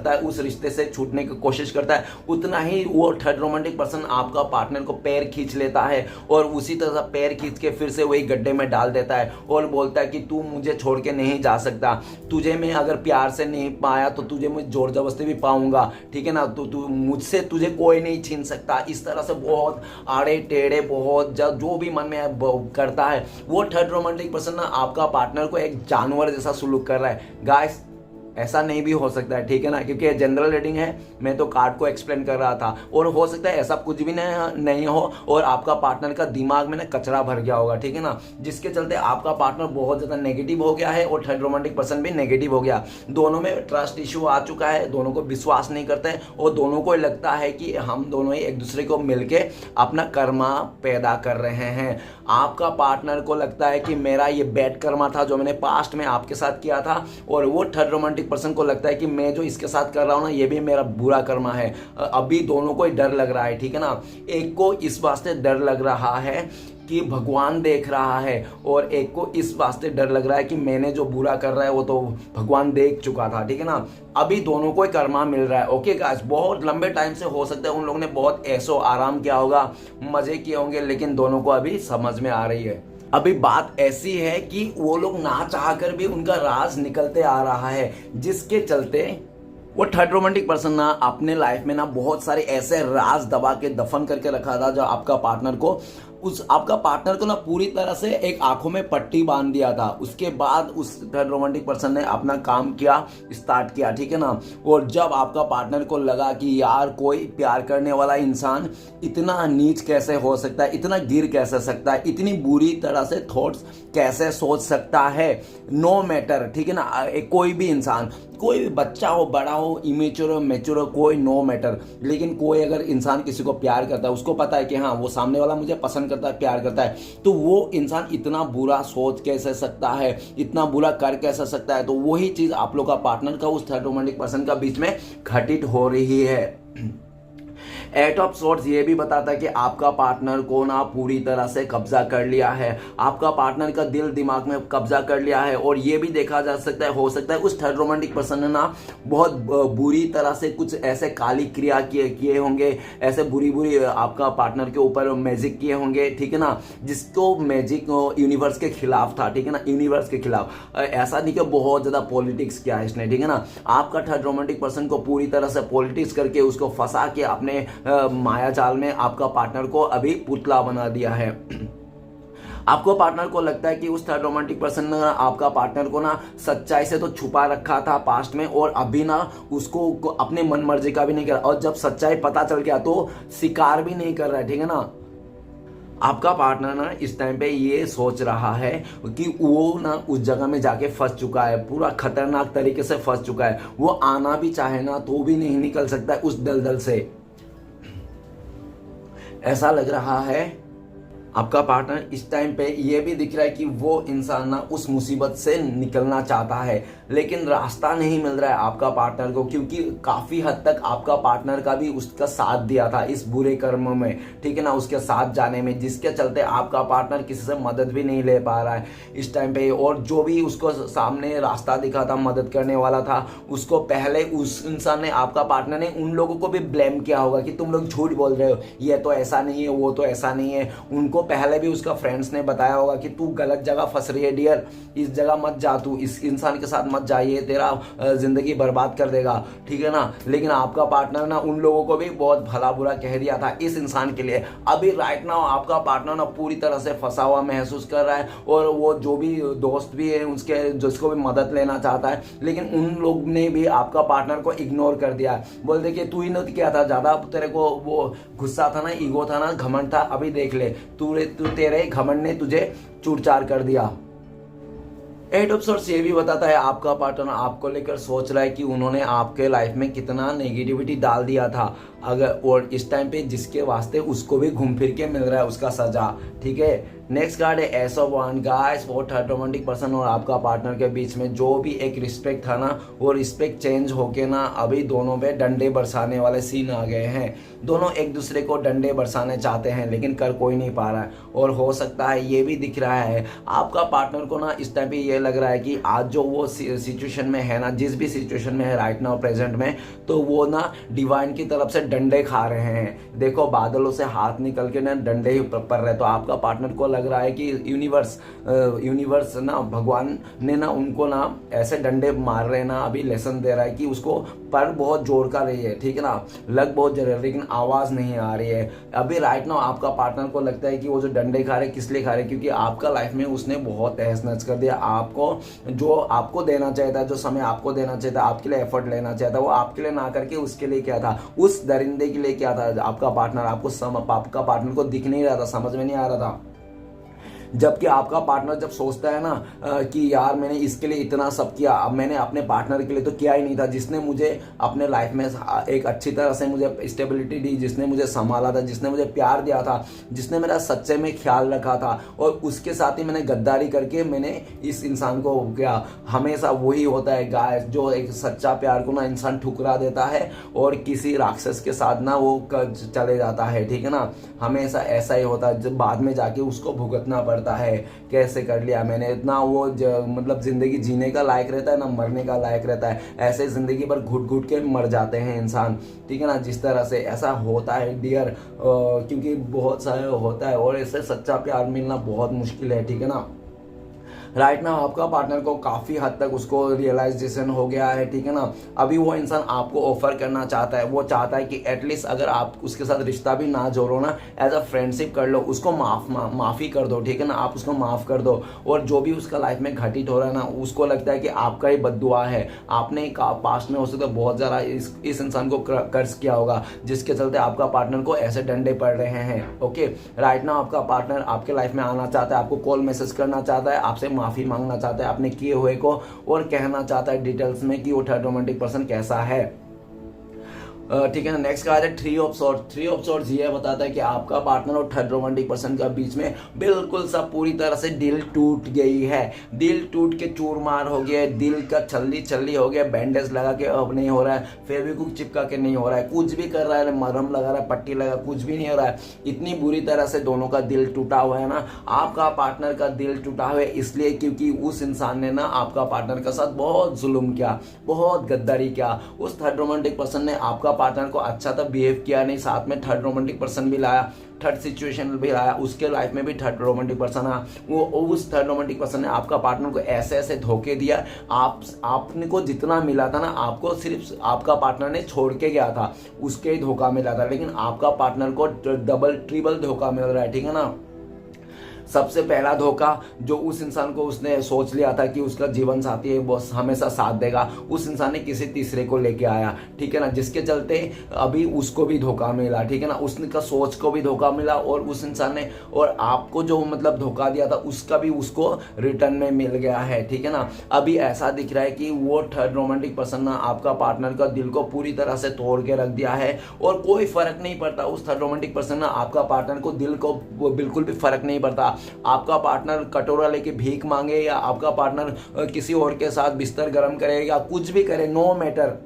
है, उस रिश्ते से छूटने की कोशिश करता है, उतना ही वो थर्ड रोमांटिक पर्सन आपका पार्टनर को पैर खींच लेता है और उसी तरह पैर खींच के फिर से वही गड्ढे में डाल देता है और बोलता है कि तू मुझे छोड़ के नहीं जा सकता, तुझे मैं अगर प्यार से नहीं पाया तो तुझे मैं जोर जबरदस्ती भी पाऊंगा, ठीक है ना, तो तू मुझसे तुझे कोई नहीं छीन सकता। इस तरह से बहुत आड़े टेढ़े बहुत जो भी मन में करता है। वो थर्ड रोमांटिक पर्सन ना आपका पार्टनर को एक जानवर जैसा सुलूक कर रहा है। गाइस ऐसा नहीं भी हो सकता है, ठीक है ना, क्योंकि जनरल रीडिंग है, मैं तो कार्ड को एक्सप्लेन कर रहा था। और हो सकता है ऐसा कुछ भी नहीं हो और आपका पार्टनर का दिमाग में ना कचरा भर गया होगा, ठीक है ना, जिसके चलते आपका पार्टनर बहुत ज़्यादा नेगेटिव हो गया है और थर्ड रोमांटिक पर्सन भी नेगेटिव हो गया। दोनों में ट्रस्ट इशू आ चुका है, दोनों को विश्वास नहीं करते और दोनों को लगता है कि हम दोनों ही एक दूसरे को मिलके अपना कर्मा पैदा कर रहे हैं। आपका पार्टनर को लगता है कि मेरा ये बैड कर्मा था जो मैंने पास्ट में आपके साथ किया था, और वो थर्ड रोमांटिक पर्सन को लगता है कि मैं जो इसके साथ कर रहा हूं ना ये भी मेरा बुरा कर्मा है। अभी दोनों को ही डर लग रहा है, ठीक है ना, एक को इस वास्ते डर लग रहा है कि भगवान देख रहा है और एक को इस वास्ते डर लग रहा है कि मैंने जो बुरा कर रहा है वो तो भगवान देख चुका था, ठीक है ना। अभी दोनों को ही कर्मा मिल रहा है। ओके गाइस, बहुत लंबे टाइम से हो सकता है उन लोगों ने बहुत ऐसो आराम किया होगा, मजे किए होंगे, लेकिन दोनों को अभी समझ में आ रही है। अभी बात ऐसी है कि वो लोग ना चाह कर भी उनका राज निकलते आ रहा है, जिसके चलते वो थर्ड रोमांटिक पर्सन ना अपने लाइफ में ना बहुत सारे ऐसे राज दबा के दफन करके रखा था जो आपका पार्टनर को आपका पार्टनर को ना पूरी तरह से एक आंखों में पट्टी बांध दिया था। उसके बाद उस थर्ड रोमांटिक पर्सन ने अपना काम किया, स्टार्ट किया, ठीक है ना। और जब आपका पार्टनर को लगा कि यार कोई प्यार करने वाला इंसान इतना नीच कैसे हो सकता है, इतना गिर कैसे सकता है, इतनी बुरी तरह से थॉट्स कैसे सोच सकता है, नो मैटर, ठीक है ना, कोई भी इंसान, कोई भी बच्चा हो, बड़ा हो, इमेच्योर हो, मैच्योर हो, कोई नो मैटर, लेकिन कोई अगर इंसान किसी को प्यार करता है, उसको पता है कि हाँ वो सामने वाला मुझे पसंद करता है, प्यार करता है, तो वो इंसान इतना बुरा सोच कैसे सकता है, इतना बुरा कर कैसे सकता है। तो वही चीज आप लोग का पार्टनर का उस थर्ड रोमांटिक पर्सन का बीच में घटित हो रही है। एट ऑफ सोर्ट्स ये भी बताता है कि आपका पार्टनर को ना पूरी तरह से कब्जा कर लिया है, आपका पार्टनर का दिल दिमाग में कब्जा कर लिया है। और ये भी देखा जा सकता है, हो सकता है उस थर्ड रोमांटिक पर्सन ने ना बहुत बुरी तरह से कुछ ऐसे काली क्रिया किए होंगे, ऐसे बुरी आपका पार्टनर के ऊपर मैजिक किए होंगे, ठीक है ना, जिसको मैजिक यूनिवर्स के खिलाफ था, ठीक है ना, यूनिवर्स के खिलाफ। ऐसा नहीं कि बहुत ज्यादा पॉलिटिक्स किया है इसने, ठीक है ना। आपका थर्ड रोमांटिक पर्सन को पूरी तरह से पॉलिटिक्स करके उसको फंसा के अपने माया जाल में आपका पार्टनर को अभी पुतला बना दिया है। आपको पार्टनर को लगता है कि उस थर्ड रोमांटिक पर्सन ने आपका पार्टनर को ना सच्चाई से तो छुपा रखा था पास्ट में, और अभी ना उसको अपने मन मर्जी का भी नहीं कर रहा, और जब सच्चाई पता चल गया तो स्वीकार भी नहीं कर रहा है, ठीक है ना। आपका पार्टनर ना इस टाइम पे ये सोच रहा है कि वो ना उस जगह में जाके फंस चुका है, पूरा खतरनाक तरीके से फंस चुका है, वो आना भी चाहे ना तो भी नहीं निकल सकता है उस दलदल से। ऐसा लग रहा है आपका पार्टनर इस टाइम पे ये भी दिख रहा है कि वो इंसान ना उस मुसीबत से निकलना चाहता है, लेकिन रास्ता नहीं मिल रहा है आपका पार्टनर को, क्योंकि काफ़ी हद तक आपका पार्टनर का भी उसका साथ दिया था इस बुरे कर्म में, ठीक है ना, उसके साथ जाने में, जिसके चलते आपका पार्टनर किसी से मदद भी नहीं ले पा रहा है इस टाइम पे। और जो भी उसको सामने रास्ता दिखा था, मदद करने वाला था, उसको पहले उस इंसान ने, आपका पार्टनर ने उन लोगों को भी ब्लेम किया होगा कि तुम लोग झूठ बोल रहे हो, ये तो ऐसा नहीं है, वो तो ऐसा नहीं है। उनको पहले भी उसका फ्रेंड्स ने बताया होगा कि तू गलत जगह फंस रही है डियर, इस जगह मत जा, तू इस इंसान के साथ मत जा, ये तेरा जिंदगी बर्बाद कर देगा, ठीक है ना। लेकिन आपका पार्टनर ना उन लोगों को भी बहुत भला बुरा कह दिया था इस इंसान के लिए। अभी राइट नाउ आपका पार्टनर ना पूरी तरह से फंसा हुआ महसूस कर रहा है, और वो जो भी दोस्त भी है उसके, जिसको भी मदद लेना चाहता है, लेकिन उन लोग ने भी आपका पार्टनर को इग्नोर कर दिया। बोलते कि तू ही ने किया था, ज्यादा तेरे को वो गुस्सा था ना, ईगो था ना, घमंड था, अभी देख ले तू तेरे घमंड ने तुझे चूर-चार कर दिया। 8 ऑफ सोर्स ये भी बताता है आपका पार्टनर आपको लेकर सोच रहा है कि उन्होंने आपके लाइफ में कितना नेगेटिविटी डाल दिया था, अगर और इस टाइम पे जिसके वास्ते उसको भी घूम फिर के मिल रहा है उसका सजा, ठीक है। नेक्स्ट कार्ड है एस ऑफ वांड। गाइस वो थर्ड रोमांटिक पर्सन और आपका पार्टनर के बीच में जो भी एक रिस्पेक्ट था ना, वो रिस्पेक्ट चेंज होके ना अभी दोनों पे डंडे बरसाने वाले सीन आ गए हैं। दोनों एक दूसरे को डंडे बरसाने चाहते हैं, लेकिन कर कोई नहीं पा रहा है। और हो सकता है ये भी दिख रहा है आपका पार्टनर को ना इस टाइम पे ये लग रहा है कि आज जो वो सिचुएशन में है ना, जिस भी सिचुएशन में है राइट नाउ प्रेजेंट में, तो वो ना डिवाइन की तरफ से डंडे खा रहे हैं। देखो बादलों से हाथ निकल के ना डंडे ही पड़ रहे, तो आपका पार्टनर को लग रहा है कि यूनिवर्स ना, भगवान ने ना उनको ना ऐसे डंडे मार रहे ना, अभी लेसन दे रहा है कि उसको पर बहुत जोर का रही है, ठीक है ना, लग बहुत जरूरी है, लेकिन आवाज नहीं आ रही है। अभी राइट नाउ आपका पार्टनर को लगता है कि वो जो डंडे खा रहे किस लिए खा रहे, क्योंकि आपका लाइफ में उसने बहुत तहस नहस कर दिया। आपको जो आपको देना चाहिए था, जो समय आपको देना चाहिए था, आपके लिए एफर्ट लेना चाहिए था, वो आपके लिए ना करके उसके लिए क्या था, उस दरिंदे के लिए क्या था। आपका पार्टनर आपका पार्टनर को दिख नहीं रहा था, समझ में नहीं आ रहा था। जबकि आपका पार्टनर जब सोचता है ना कि यार मैंने इसके लिए इतना सब किया, अब मैंने अपने पार्टनर के लिए तो किया ही नहीं था, जिसने मुझे अपने लाइफ में एक अच्छी तरह से मुझे स्टेबिलिटी दी, जिसने मुझे संभाला था, जिसने मुझे प्यार दिया था, जिसने मेरा सच्चे में ख्याल रखा था, और उसके साथ ही मैंने गद्दारी करके मैंने इस इंसान को क्या, हमेशा वही होता है गाइस, जो एक सच्चा प्यार को ना इंसान ठुकरा देता है और किसी राक्षस के साथ ना वो चले जाता है, ठीक है ना। हमेशा ऐसा ही होता है, जब बाद में जाके उसको भुगतना पड़ता है, कैसे कर लिया मैंने इतना, वो मतलब जिंदगी जीने का लायक रहता है ना मरने का लायक रहता है, ऐसे जिंदगी पर घुट घुट के मर जाते हैं इंसान, ठीक है ना। जिस तरह से ऐसा होता है डियर, क्योंकि बहुत सारे होता है, और ऐसे सच्चा प्यार मिलना बहुत मुश्किल है, ठीक है ना। राइट नाउ आपका पार्टनर को काफ़ी हद तक उसको रियलाइजेशन हो गया है, ठीक है ना। अभी वो इंसान आपको ऑफर करना चाहता है, वो चाहता है कि एटलीस्ट अगर आप उसके साथ रिश्ता भी ना जोड़ो ना, एज अ फ्रेंडशिप कर लो, उसको माफ़ी कर दो, ठीक है ना, आप उसको माफ़ कर दो। और जो भी उसका लाइफ में घटित हो रहा है ना, उसको लगता है कि आपका ही बद्दुआ है, आपने पास्ट में हो सकता है बहुत ज़्यादा इस इंसान को कर्ज किया होगा, जिसके चलते आपका पार्टनर को ऐसे डंडे पड़ रहे हैं। ओके, राइट नाउ आपका पार्टनर आपके लाइफ में आना चाहता है, आपको कॉल मैसेज करना चाहता है, आपसे माफी मांगना चाहता है अपने किए हुए को, और कहना चाहता है डिटेल्स में कि वो थर्ड रोमांटिक पर्सन कैसा है, ठीक है ना। नेक्स्ट कार्ड है three of swords. Three of swords ये बताता है कि आपका पार्टनर और थर्ड रोमांटिक पर्सन का बीच में बिल्कुल सब पूरी तरह से दिल टूट गई है, दिल टूट के चूरमार हो गया है, दिल का छल्ली छल्ली हो गया, बैंडेज लगा के अब नहीं हो रहा है, फेविक्विक चिपका के नहीं हो रहा है, कुछ भी कर रहा है, मरहम लगा रहा है, पट्टी लगा, कुछ भी नहीं हो रहा है। इतनी बुरी तरह से दोनों का दिल टूटा हुआ है ना, आपका पार्टनर का दिल टूटा हुआ है इसलिए क्योंकि उस इंसान ने ना आपका पार्टनर के साथ बहुत जुल्म किया, बहुत गद्दारी किया। उस थर्ड रोमांटिक पर्सन ने आपका पार्टनर को अच्छा तो बिहेव किया नहीं, साथ में थर्ड रोमांटिक पर्सन भी लाया, थर्ड सिचुएशन भी लाया, उसके लाइफ में भी थर्ड रोमांटिक पर्सन आया। वो उस थर्ड रोमांटिक पर्सन ने आपका पार्टनर को ऐसे ऐसे धोखे दिया, आपने को जितना मिला था ना, आपको सिर्फ आपका पार्टनर ने छोड़ के गया था, उसके ही धोखा मिला था, लेकिन आपका पार्टनर को डबल ट्रिपल धोखा मिल रहा है, ठीक है ना। सबसे पहला धोखा जो उस इंसान को उसने सोच लिया था कि उसका जीवन साथी है वो हमेशा साथ देगा, उस इंसान ने किसी तीसरे को लेके आया, ठीक है ना, जिसके चलते अभी उसको भी धोखा मिला, ठीक है ना, उसका सोच को भी धोखा मिला और उस इंसान ने और आपको जो मतलब धोखा दिया था उसका भी उसको रिटर्न में मिल गया है, ठीक है ना। अभी ऐसा दिख रहा है कि वो थर्ड रोमांटिक पर्सन ना आपका पार्टनर का दिल को पूरी तरह से तोड़ के रख दिया है और कोई फर्क नहीं पड़ता, उस थर्ड रोमांटिक पर्सन ना आपका पार्टनर को दिल को वो बिल्कुल भी फर्क नहीं पड़ता, आपका पार्टनर कटोरा लेके भीख मांगे या आपका पार्टनर किसी और के साथ बिस्तर गर्म करे या कुछ भी करे, नो मैटर,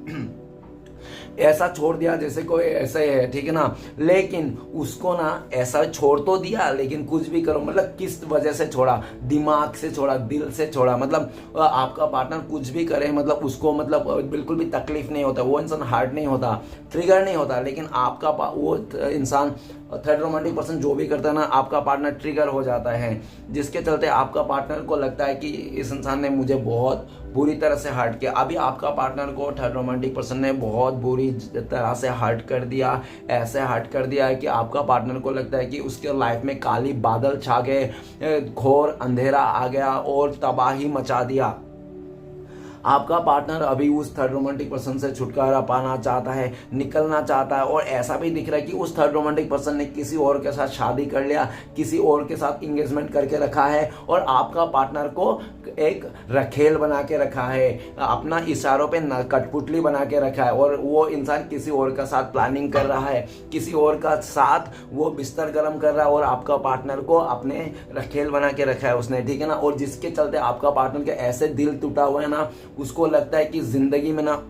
ऐसा छोड़ दिया जैसे कोई ऐसा ही है, ठीक है ना, लेकिन उसको ना ऐसा छोड़ तो दिया लेकिन कुछ भी करो मतलब किस वजह से छोड़ा, दिमाग से छोड़ा, दिल से छोड़ा, मतलब आपका पार्टनर कुछ भी करे मतलब उसको मतलब बिल्कुल भी तकलीफ नहीं होता, वो इंसान हर्ट नहीं होता, ट्रिगर नहीं होता, लेकिन आपका वो इंसान थर्ड रोमांटिक पर्सन जो भी करता है ना आपका पार्टनर ट्रिगर हो जाता है, जिसके चलते आपका पार्टनर को लगता है कि इस इंसान ने मुझे बहुत बुरी तरह से हर्ट किया। अभी आपका पार्टनर को थर्ड रोमांटिक पर्सन ने बहुत बुरी तरह से हर्ट कर दिया, ऐसे हर्ट कर दिया है कि आपका पार्टनर को लगता है कि उसके लाइफ में काली बादल छा गए, घोर अंधेरा आ गया और तबाही मचा दिया। आपका पार्टनर अभी उस थर्ड रोमांटिक पर्सन से छुटकारा पाना चाहता है, निकलना चाहता है और ऐसा भी दिख रहा है कि उस थर्ड रोमांटिक पर्सन ने किसी और के साथ शादी कर लिया, किसी और के साथ इंगेजमेंट करके रखा है और आपका पार्टनर को एक रखेल बना के रखा है, अपना इशारों पे कठपुतली बना के रखा है और वो इंसान किसी और के साथ प्लानिंग कर रहा है, किसी और का साथ वो बिस्तर गर्म कर रहा है और आपका पार्टनर को अपने रखेल बना के रखा है उसने, ठीक है ना, और जिसके चलते आपका पार्टनर के ऐसे दिल टूटा हुआ है ना, उसको लगता है कि जिंदगी में ना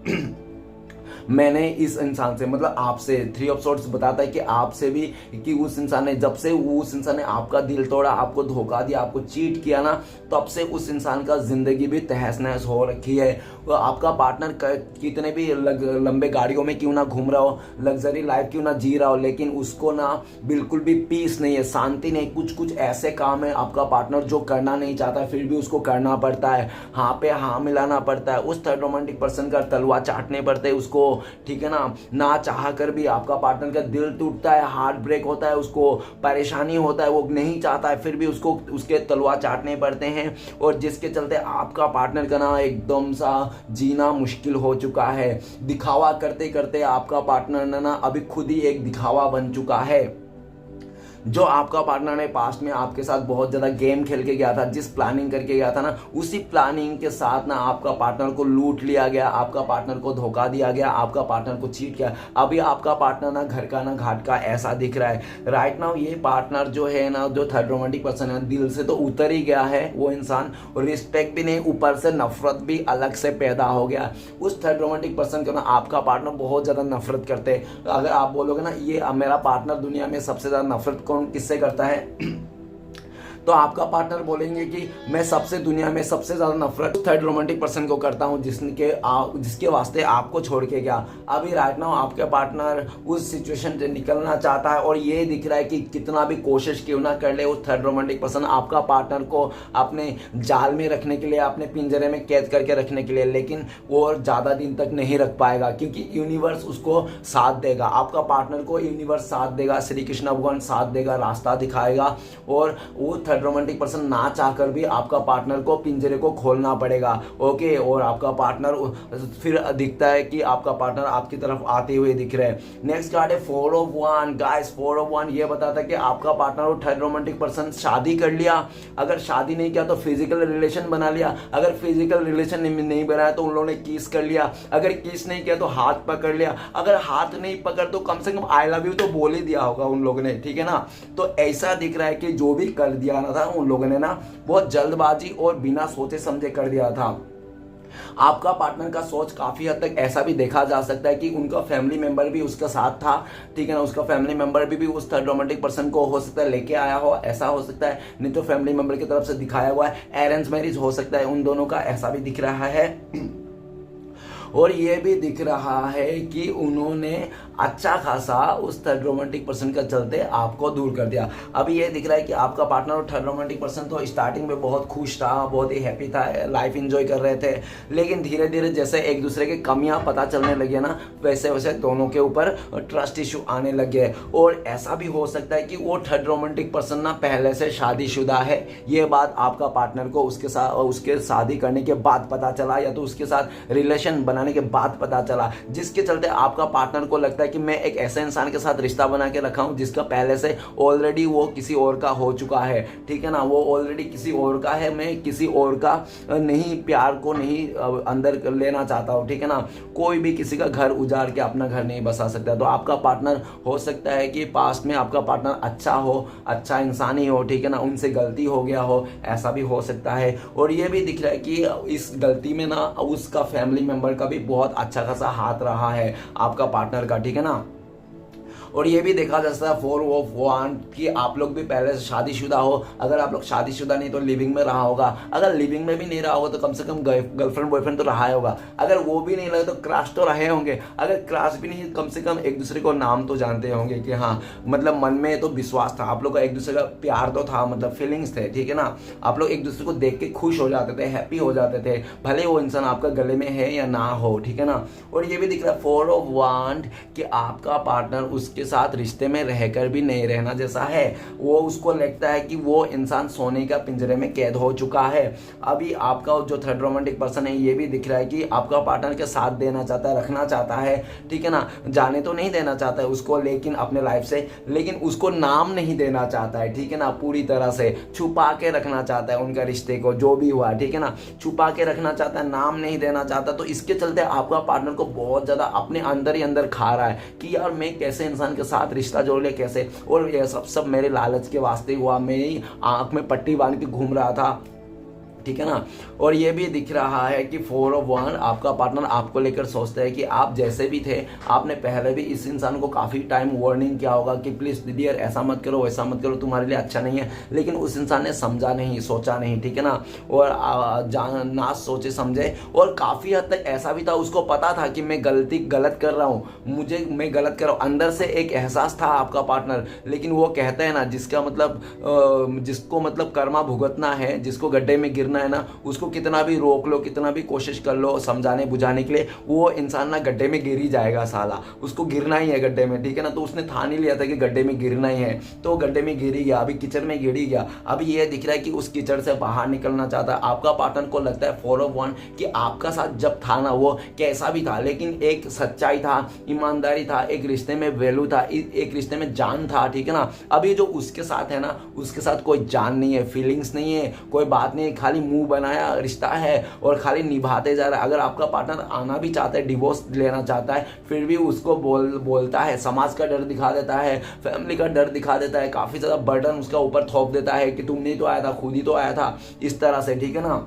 मैंने इस इंसान से मतलब आपसे थ्री ऑफ सोर्ट्स बताता है कि आपसे भी कि उस इंसान ने जब से उस इंसान ने आपका दिल तोड़ा, आपको धोखा दिया, आपको चीट किया ना, तब से उस इंसान का जिंदगी भी तहस नहस हो रखी है। आपका पार्टनर कितने भी लंबे गाड़ियों में क्यों ना घूम रहा हो, लग्जरी लाइफ क्यों ना जी रहा हो, लेकिन उसको ना बिल्कुल भी पीस नहीं है, शांति नहीं। कुछ कुछ ऐसे काम है आपका पार्टनर जो करना नहीं चाहता फिर भी उसको करना पड़ता है, हाँ पे हाँ मिलाना पड़ता है, उस थर्ड रोमांटिक पर्सन का तलवा चाटने पड़ते हैं उसको, ठीक है ना चाह कर भी आपका पार्टनर का दिल टूटता है, हार्ट ब्रेक होता है, उसको परेशानी होता है, वो नहीं चाहता है फिर भी उसको उसके तलवा चाटने पड़ते हैं और जिसके चलते आपका पार्टनर का ना एकदम सा जीना मुश्किल हो चुका है। दिखावा करते करते आपका पार्टनर ना अभी खुद ही एक दिखावा बन चुका है। जो आपका पार्टनर ने पास्ट में आपके साथ बहुत ज़्यादा गेम खेल के गया था, जिस प्लानिंग करके गया था ना, उसी प्लानिंग के साथ ना आपका पार्टनर को लूट लिया गया, आपका पार्टनर को धोखा दिया गया, आपका पार्टनर को चीट किया। अभी आपका पार्टनर ना घर का ना घाट का ऐसा दिख रहा है राइट नाउ। ये पार्टनर जो है ना, जो थर्ड रोमांटिक पर्सन है, दिल से तो उतर ही गया है वो इंसान, और रिस्पेक्ट भी नहीं, ऊपर से नफरत भी अलग से पैदा हो गया। उस थर्ड रोमांटिक पर्सन को ना आपका पार्टनर बहुत ज़्यादा नफरत करते हैं। अगर आप बोलोगे ना ये मेरा पार्टनर दुनिया में सबसे ज़्यादा नफरत कौन किससे करता है, तो आपका पार्टनर बोलेंगे कि मैं सबसे दुनिया में सबसे ज्यादा नफरत थर्ड रोमांटिक पर्सन को करता हूं जिसके वास्ते आपको छोड़ के गया। अभी राइट नाउ आपके पार्टनर उस सिचुएशन से निकलना चाहता है और ये दिख रहा है कि कितना भी कोशिश क्यों ना कर ले, वो थर्ड रोमांटिक पर्सन आपका पार्टनर को अपने जाल में रखने के लिए, अपने पिंजरे में कैद करके रखने के लिए, लेकिन वो ज्यादा दिन तक नहीं रख पाएगा क्योंकि यूनिवर्स उसको साथ देगा, आपका पार्टनर को यूनिवर्स साथ देगा, श्री कृष्ण भगवान साथ देगा, रास्ता दिखाएगा और वो रोमांटिक पर्सन ना चाहकर भी आपका पार्टनर को पिंजरे को खोलना पड़ेगा। ओके, और आपका पार्टनर फिर दिखता है कि आपका पार्टनर आपकी तरफ आते हुए दिख रहे हैं। नेक्स्ट कार्ड है 4 of 1 गाइस। 4 of 1 ये बताता है कि आपका पार्टनर और थर्ड रोमांटिक पर्सन शादी कर लिया, अगर शादी नहीं किया तो फिजिकल रिलेशन बना लिया, अगर फिजिकल रिलेशन नहीं बनाया तो उन लोगों ने किस कर लिया, अगर किस नहीं किया तो हाथ पकड़ लिया, अगर हाथ नहीं पकड़ तो कम से कम आई लव यू तो बोल ही दिया होगा उन लोगों ने, ठीक है ना। तो ऐसा दिख रहा है कि जो भी कर दिया ना था उन लोगों ने ना बहुत जल्दबाजी और बिना सोचे समझे कर दिया था। आपका पार्टनर का सोच काफी हद तक ऐसा भी देखा जा सकता है कि उनका फैमिली मेंबर भी उसका साथ था, ठीक है ना, उसका फैमिली मेंबर भी उस थर्ड रोमांटिक पर्सन को हो सकता है लेके आया हो, ऐसा हो सकता है, नहीं तो फैमिली मेंबर की तरफ से दिखाया हुआ है, अरेंज मैरिज हो सकता है उन दोनों का, ऐसा भी दिख रहा है। और ये भी दिख रहा है कि उन्होंने अच्छा खासा उस थर्ड रोमांटिक पर्सन के चलते आपको दूर कर दिया। अभी ये दिख रहा है कि आपका पार्टनर और थर्ड रोमांटिक पर्सन तो स्टार्टिंग में बहुत खुश था, बहुत ही हैप्पी था, लाइफ एंजॉय कर रहे थे, लेकिन धीरे धीरे जैसे एक दूसरे की कमियां पता चलने लगी ना, वैसे वैसे दोनों के ऊपर ट्रस्ट इशू आने लगे। और ऐसा भी हो सकता है कि वो थर्ड रोमांटिक पर्सन ना पहले से शादीशुदा है, ये बात आपका पार्टनर को उसके शादी करने के बाद पता चला, या तो उसके साथ रिलेशन बनाने के बाद पता चला, जिसके चलते आपका पार्टनर को लगता है कि मैं एक ऐसे इंसान के साथ रिश्ता बना के रखा हूं जिसका पहले से ऑलरेडी वो किसी और का हो चुका है, ठीक है ना, वो ऑलरेडी किसी और का है, मैं किसी और का नहीं, प्यार को नहीं अंदर लेना चाहता हूं, ठीक है ना, कोई भी किसी का घर उजाड़ के अपना घर नहीं बसा सकता। तो आपका पार्टनर हो सकता है कि पास्ट में आपका पार्टनर अच्छा हो, अच्छा इंसान ही हो, ठीक है ना, उनसे गलती हो गया हो, ऐसा भी हो सकता है। और ये भी दिख रहा है कि इस गलती में ना उसका फैमिली मेंबर का भी बहुत अच्छा खासा हाथ रहा है आपका पार्टनर का, ठीक है ना। और ये भी देखा जा सकता है 4 ऑफ वांड कि आप लोग भी पहले से शादीशुदा हो, अगर आप लोग शादीशुदा नहीं तो लिविंग में रहा होगा, अगर लिविंग में भी नहीं रहा होगा तो कम से कम गर्लफ्रेंड बॉयफ्रेंड तो रहा होगा, अगर वो भी नहीं रहे तो क्रश तो रहे होंगे, अगर क्रश भी नहीं कम से कम एक दूसरे को नाम तो जानते होंगे कि हाँ, मतलब मन में तो विश्वास था, आप लोग का एक दूसरे का प्यार तो था, मतलब फीलिंग्स थे, ठीक है ना, आप लोग एक दूसरे को देख के खुश हो जाते थे, हैप्पी हो जाते थे, भले वो इंसान आपका गले में है या ना हो, ठीक है ना। और ये भी दिख रहा है 4 ऑफ वांड कि आपका पार्टनर उसके साथ रिश्ते में रहकर भी नहीं रहना जैसा है, वो उसको लगता है कि वो इंसान सोने का पिंजरे में कैद हो चुका है। अभी आपका जो थर्ड रोमांटिक पर्सन है ये भी दिख रहा है कि आपका पार्टनर के साथ देना चाहता है, रखना चाहता है, ठीक है ना, जाने तो नहीं देना चाहता है उसको लेकिन अपने लाइफ से, लेकिन उसको नाम नहीं देना चाहता है, ठीक है ना, पूरी तरह से छुपा के रखना चाहता है उनका रिश्ते को, जो भी हुआ, ठीक है ना, छुपा के रखना चाहता है, नाम नहीं देना चाहता। तो इसके चलते आपका पार्टनर को बहुत ज्यादा अपने अंदर ही अंदर खा रहा है कि यार मैं कैसे इंसान के साथ रिश्ता जोड़ ले, कैसे, और ये सब मेरे लालच के वास्ते हुआ, मेरी आंख में पट्टी बांध के घूम रहा था, ठीक है ना। और ये भी दिख रहा है कि 4 ऑफ वांड आपका पार्टनर आपको लेकर सोचता है कि आप जैसे भी थे, आपने पहले भी इस इंसान को काफ़ी टाइम वार्निंग किया होगा कि प्लीज़ दीदी यार ऐसा मत करो, वैसा मत करो, तुम्हारे लिए अच्छा नहीं है, लेकिन उस इंसान ने समझा नहीं, सोचा नहीं, ठीक है ना, और ना सोचे समझे। और काफ़ी हद तक ऐसा भी था, उसको पता था कि मैं गलत कर रहा हूँ, मैं गलत कर रहा हूँ, अंदर से एक एहसास था आपका पार्टनर, लेकिन वो कहता है ना जिसका मतलब जिसको मतलब कर्मा भुगतना है, जिसको गड्ढे में गिरना है ना, उसको कितना भी रोक लो, कितना भी कोशिश कर लो समझाने बुझाने के लिए, वो इंसान ना गड्ढे में गिर ही जाएगा साला, उसको गिरना ही है गड्ढे में, ठीक है ना। तो उसने ठान ही लिया था कि गड्ढे में गिरना ही है, तो गड्ढे में गिर ही गया, अभी कीचड़ में गिर ही गया। अभी ये दिख रहा है कि उस कीचड़ से बाहर निकलना चाहता है आपका पार्टनर को, लगता है 4 ऑफ वांड कि आपका साथ जब था ना वो कैसा भी था, लेकिन एक सच्चाई था, ईमानदारी था, एक रिश्ते में वैल्यू था, एक रिश्ते में जान था, ठीक है ना। अभी जो उसके साथ है ना, उसके साथ कोई जान नहीं है, फीलिंग्स नहीं है, कोई बात नहीं है, खाली मुंह बनाया रिश्ता है और खाली निभाते जा रहा है। अगर आपका पार्टनर आना भी चाहता है, डिवोर्स लेना चाहता है, फिर भी उसको बोलता है, समाज का डर दिखा देता है, फैमिली का डर दिखा देता है, काफी ज्यादा बर्डन उसका ऊपर थोप देता है कि तुम नहीं तो आया था, खुद ही तो आया था, इस तरह से, ठीक है ना।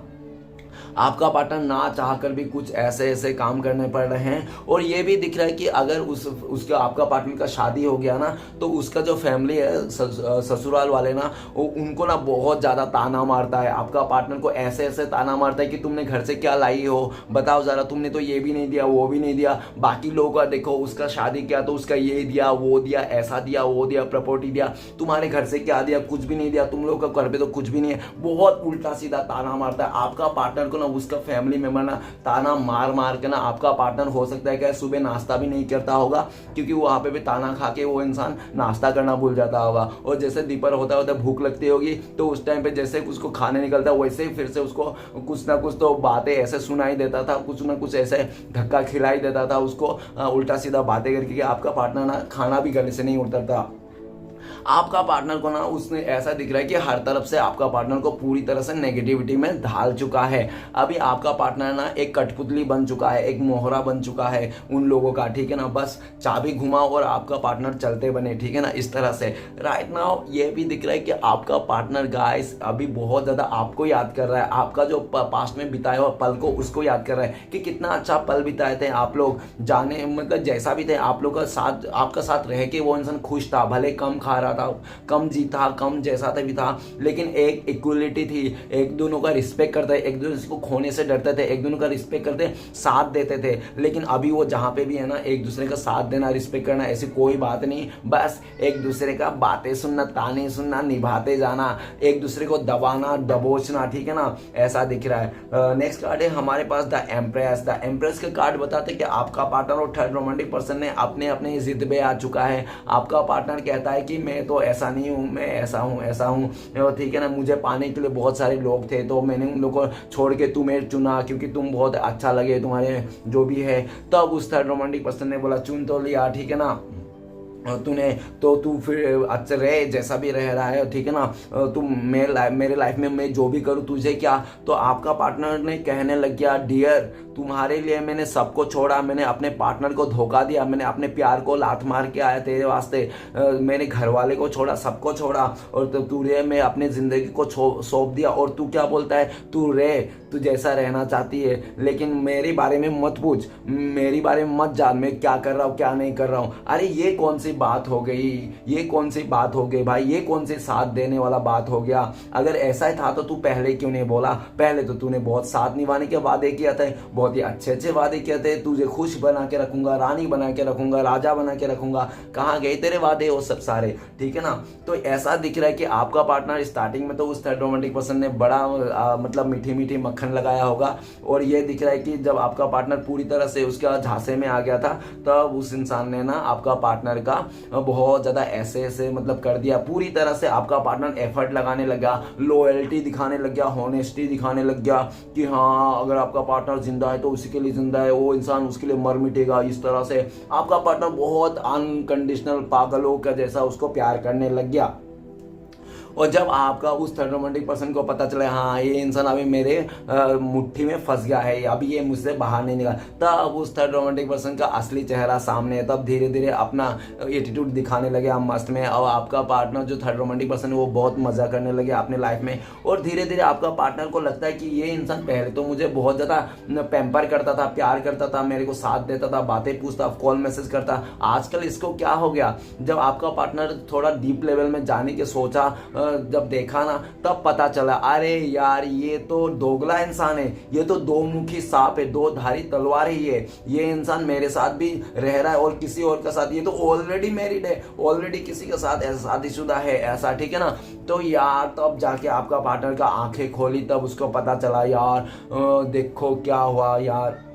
आपका पार्टनर ना चाहकर भी कुछ ऐसे काम करने पड़ रहे हैं। और ये भी दिख रहा है कि अगर उसका आपका पार्टनर का शादी हो गया ना, तो उसका जो फैमिली है, ससुराल वाले ना, उनको ना बहुत ज़्यादा ताना मारता है, आपका पार्टनर को ऐसे ताना मारता है कि तुमने घर से क्या लाई हो, बताओ ज़रा, तुमने तो ये भी नहीं दिया, वो भी नहीं दिया, बाकी लोगों का देखो, उसका शादी किया तो उसका ये दिया, वो दिया, ऐसा दिया, वो दिया, प्रॉपर्टी दिया, तुम्हारे घर से क्या दिया, कुछ भी नहीं दिया, तुम लोगों का घर पे तो कुछ भी नहीं है, बहुत उल्टा सीधा ताना मारता है आपका पार्टनर को ना। उसका फैमिली मेंबर ना ताना मार के ना, आपका पार्टनर हो सकता है कि सुबह नाश्ता भी नहीं करता होगा, क्योंकि वहां पे भी ताना खा के वो इंसान नाश्ता करना भूल जाता होगा। और जैसे दोपहर होता भूख लगती होगी, तो उस टाइम पे जैसे उसको खाने निकलता वैसे ही फिर से उसको कुछ ना कुछ तो बातें ऐसे सुनाई देता था, कुछ ना कुछ ऐसे धक्का खिलाई देता था उसको, उल्टा सीधा बातें करके कि आपका पार्टनर ना खाना भी गले से नहीं उतरता। आपका पार्टनर को ना उसने ऐसा दिख रहा है कि हर तरफ से आपका पार्टनर को पूरी तरह से नेगेटिविटी में ढाल चुका है। अभी आपका पार्टनर ना एक कठपुतली बन चुका है, एक मोहरा बन चुका है उन लोगों का, ठीक है ना, बस चाबी घुमाओ और आपका पार्टनर चलते बने, ठीक है ना, इस तरह से। राइट नाउ ये भी दिख रहा है कि आपका पार्टनर गाइस अभी बहुत ज्यादा आपको याद कर रहा है, आपका जो पास्ट में बिताया हुआ पल को उसको याद कर रहा है कि कितना अच्छा पल बिताए थे आप लोग, जाने मतलब जैसा भी थे आप लोग का साथ, आपका साथ रह के वो इंसान खुश था, भले कम खा रहा रहा था, कम जीता, कम जैसा था भी था, लेकिन एक इक्वलिटी थी, एक दोनों का रिस्पेक्ट करते, एक दूसरे को खोने से डरते थे, एक दोनों का रिस्पेक्ट करते, साथ देते थे। लेकिन अभी वो जहाँ पे भी है ना, एक दूसरे का साथ देना, रिस्पेक्ट करना, ऐसी कोई बात नहीं, बस एक दूसरे का बातें सुनना, ताने सुनना, निभाते जाना, एक दूसरे को दबाना, दबोचना, ठीक है ना, ऐसा दिख रहा है। नेक्स्ट कार्ड है हमारे पास द एम्प्रेस। द एम्प्रेस के कार्ड बताते कि आपका पार्टनर और थर्ड रोमांटिक पर्सन ने अपने अपने जिद पे आ चुका है। आपका पार्टनर कहता है कि मैं तो ऐसा नहीं हूँ, मैं ऐसा हूँ, ऐसा हूँ, ठीक है ना, मुझे पाने के लिए बहुत सारे लोग थे, तो मैंने उन लोगों को छोड़ के तुम्हें चुना क्योंकि तुम बहुत अच्छा लगे, तुम्हारे जो भी है। तब उस थर्ड रोमांटिक पर्सन ने बोला चुन तो लिया, ठीक है ना, तूने तो तू फिर अच्छा रहे जैसा भी रह रहा है, ठीक है ना, तुम मेरे लाइफ में मैं जो भी करूँ तुझे क्या। तो आपका पार्टनर ने कहने लग गया डियर तुम्हारे लिए मैंने सबको छोड़ा, मैंने अपने पार्टनर को धोखा दिया, मैंने अपने प्यार को लात मार के आया तेरे वास्ते, मैंने घर वाले को छोड़ा, सबको छोड़ा, और तो तूने मैं अपने ज़िंदगी को सौंप दिया, और तू क्या बोलता है, तू रहे, तू जैसा रहना चाहती है, लेकिन मेरे बारे में मत पूछ, मेरी बारे में मत जान, मैं क्या कर रहा हूँ क्या नहीं कर रहा हूँ। अरे ये कौन सी बात हो गई, ये कौन सी बात हो गई भाई, ये कौन सी साथ देने वाला बात हो गया। अगर ऐसा ही था तो तू पहले क्यों नहीं बोला, पहले तो तूने बहुत साथ निभाने के वादे किया थे, बहुत ही अच्छे अच्छे वादे किए थे, तुझे खुश बना के रखूंगा, रानी बना के रखूंगा, राजा बना के रखूंगा, कहाँ गए तेरे वादे वो सब सारे, ठीक है ना। तो ऐसा दिख रहा है कि आपका पार्टनर स्टार्टिंग में तो उस थर्ड रोमांटिक पर्सन ने बड़ा मतलब मीठी मीठी मक्खन लगाया होगा, और ये दिख रहा है कि जब आपका पार्टनर पूरी तरह से उसका झांसे में आ गया था, तब उस इंसान ने ना आपका पार्टनर का बहुत ज़्यादा ऐसे ऐसे मतलब कर दिया, पूरी तरह से आपका पार्टनर एफर्ट लगाने लगा, लॉयल्टी दिखाने लग गया, हॉनेस्टी दिखाने लग गया कि हाँ अगर आपका पार्टनर जिंदा है तो उसी के लिए जिंदा है, वो इंसान उसके लिए मर मिटेगा। इस तरह से आपका पार्टनर बहुत अनकंडीशनल पागलों का जैसा उसको प्यार करने लग गया। और जब आपका उस थर्ड रोमांटिक पर्सन को पता चला हाँ ये इंसान अभी मेरे मुट्ठी में फंस गया है, अभी ये मुझसे बाहर नहीं निकला, तब उस थर्ड रोमांटिक पर्सन का असली चेहरा सामने है, तब धीरे धीरे अपना एटीट्यूड दिखाने लगे हम मस्त में। और आपका पार्टनर जो थर्ड रोमांटिक पर्सन है वो बहुत मजा करने लगे अपने लाइफ में, और धीरे धीरे आपका पार्टनर को लगता है कि ये इंसान पहले तो मुझे बहुत ज़्यादा पैम्पर करता था, प्यार करता था, मेरे को साथ देता था, बातें पूछता, कॉल मैसेज करता, आजकल इसको क्या हो गया। जब आपका पार्टनर थोड़ा डीप लेवल में जाने की सोचा, जब देखा ना, तब पता चला अरे यार ये तो दोगला इंसान है, ये तो दो मुखी सांप है, दो धारी तलवार ही है, ये इंसान मेरे साथ भी रह रहा है और किसी और के साथ, ये तो ऑलरेडी मैरिड है, ऑलरेडी किसी के साथ शादीशुदा है ऐसा, ठीक है ना। तो यार तब जाके आपका पार्टनर का आंखें खोली, तब उसको पता चला यार देखो क्या हुआ यार।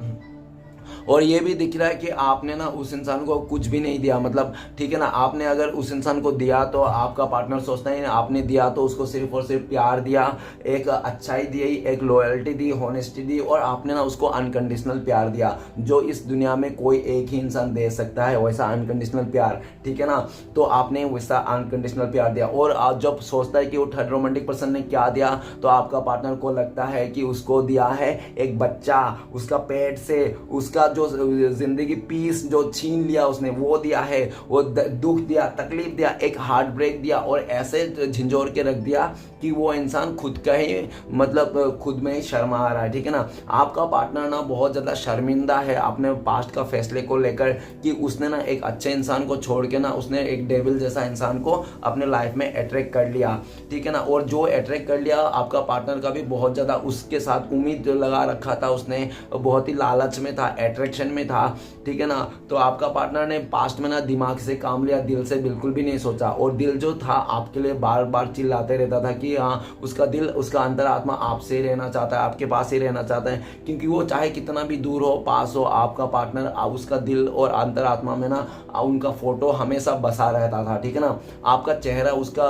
और ये भी दिख रहा है कि आपने ना उस इंसान को कुछ भी नहीं दिया, मतलब ठीक है ना, आपने अगर उस इंसान को दिया तो आपका पार्टनर सोचता है आपने दिया तो उसको सिर्फ और सिर्फ प्यार दिया, एक अच्छाई दी, एक लॉयल्टी दी, हॉनेस्टी दी, और आपने ना उसको अनकंडीशनल प्यार दिया जो इस दुनिया में कोई एक ही इंसान दे सकता है, वैसा अनकंडीशनल प्यार, ठीक है ना। तो आपने वैसा अनकंडीशनल प्यार दिया, और आप जब सोचता है कि वो थर्ड रोमांटिक पर्सन ने क्या दिया, तो आपका पार्टनर को लगता है कि उसको दिया है एक बच्चा, उसका पेट से उसका जो जिंदगी पीस जो छीन लिया उसने वो दिया है, वो दुख दिया, तकलीफ दिया, एक हार्ट ब्रेक दिया, और ऐसे झंझोर के रख दिया कि वो इंसान खुद का ही मतलब खुद में ही शर्मा आ रहा है, ठीक है ना। आपका पार्टनर ना बहुत ज़्यादा शर्मिंदा है अपने पास्ट का फैसले को लेकर कि उसने ना एक अच्छे इंसान को छोड़ के ना उसने एक डेविल जैसा इंसान को अपने लाइफ में अट्रैक्ट कर लिया, ठीक है ना। और जो अट्रैक्ट कर लिया आपका पार्टनर का भी बहुत ज़्यादा उसके साथ उम्मीद लगा रखा था, उसने बहुत ही लालच में था, अट्रैक्शन में था, ठीक है ना। तो आपका पार्टनर ने पास्ट में ना दिमाग से काम लिया, दिल से बिल्कुल भी नहीं सोचा, और दिल जो था आपके लिए बार बार चिल्लाते रहता था कि हाँ उसका दिल, उसका अंतरात्मा आपसे रहना चाहता है, आपके पास ही रहना चाहता है, क्योंकि वो चाहे कितना भी दूर हो पास हो, आपका पार्टनर उसका दिल और अंतरात्मा में ना उनका फोटो हमेशा बसा रहता था, ठीक है ना। आपका चेहरा उसका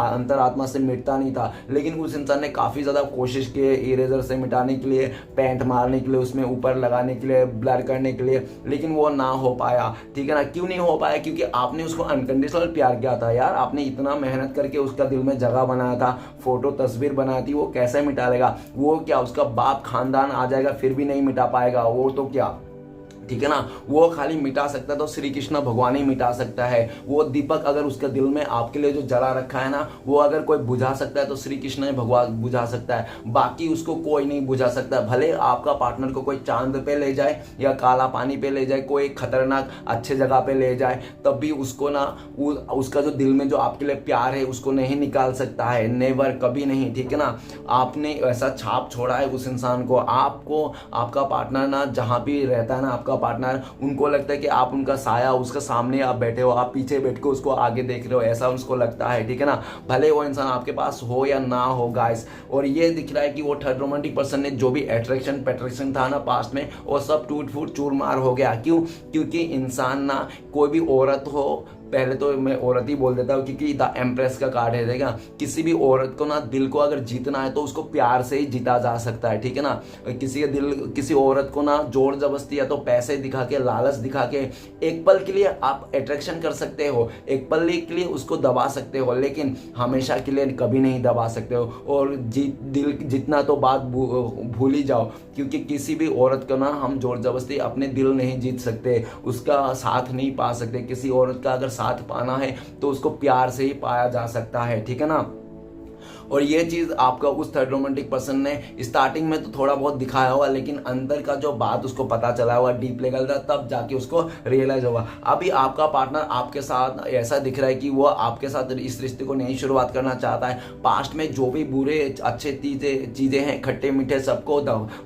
अंतरात्मा से मिटता नहीं था, लेकिन उस इंसान ने काफ़ी ज़्यादा कोशिश की इरेजर से मिटाने के लिए, पेंट मारने के लिए, उसमें ऊपर लगाने के लिए, ब्लर करने के लिए, लेकिन वो ना हो पाया, ठीक है ना। क्यों नहीं हो पाया? क्योंकि आपने उसको अनकंडीशनल प्यार किया था यार, आपने इतना मेहनत करके उसका दिल में जगह बनाया था, फोटो तस्वीर बनाई थी, वो कैसे मिटा लेगा? वो क्या उसका बाप खानदान आ जाएगा फिर भी नहीं मिटा पाएगा, वो तो क्या, ठीक है ना, वो खाली मिटा सकता है तो श्री कृष्ण भगवान ही मिटा सकता है। वो दीपक अगर उसके दिल में आपके लिए जो जला रखा है ना, वो अगर कोई बुझा सकता है तो श्री कृष्ण ही भगवान बुझा सकता है, बाकी उसको कोई नहीं बुझा सकता। भले आपका पार्टनर को कोई चांद पे ले जाए या काला पानी पे ले जाए, कोई खतरनाक अच्छे जगह पे ले जाए, तब भी उसको ना उसका जो दिल में जो आपके लिए प्यार है उसको नहीं निकाल सकता है, नेवर, कभी नहीं, ठीक है ना। आपने ऐसा छाप छोड़ा है उस इंसान को, आपको आपका पार्टनर ना जहाँ भी रहता है ना आपका पार्टनर, उनको लगता है कि आप उनका साया, उसके सामने आप बैठे हो, आप पीछे बैठ के उसको आगे देख रहे हो, ऐसा उसको लगता है, ठीक है ना, भले वो इंसान आपके पास हो या ना हो गाइस। और ये दिख रहा है कि वो थर्ड रोमांटिक पर्सन ने जो भी अट्रैक्शन पैट्रैक्शन था ना पास्ट में, वो सब टूट फूट चूरमार हो गया। क्यों? क्योंकि इंसान ना, कोई भी औरत हो, पहले तो मैं औरत ही बोल देता हूँ क्योंकि द एम्प्रेस का कार्ड है, देखा, किसी भी औरत को ना दिल को अगर जीतना है तो उसको प्यार से ही जीता जा सकता है, ठीक है ना। किसी के दिल, किसी औरत को ना जोर जबरदस्ती या तो पैसे दिखा के, लालच दिखा के एक पल के लिए आप अट्रैक्शन कर सकते हो, एक पल के लिए उसको दबा सकते हो, लेकिन हमेशा के लिए कभी नहीं दबा सकते हो। और दिल जितना तो बात भूल ही जाओ, क्योंकि किसी भी औरत को ना हम जोर जबरदस्ती अपने दिल नहीं जीत सकते, उसका साथ नहीं पा सकते। किसी औरत का अगर साथ पाना है तो उसको प्यार से ही पाया जा सकता है, ठीक है ना। और ये चीज़ आपका उस थर्ड रोमांटिक पर्सन ने स्टार्टिंग में तो थोड़ा बहुत दिखाया होगा, लेकिन अंदर का जो बात उसको पता चला होगा, डीप लेवल का, तब जाके उसको रियलाइज होगा। अभी आपका पार्टनर आपके साथ ऐसा दिख रहा है कि वो आपके साथ इस रिश्ते को नई शुरुआत करना चाहता है। पास्ट में जो भी बुरे अच्छे चीज़ें हैं, खट्टे मीठे, सबको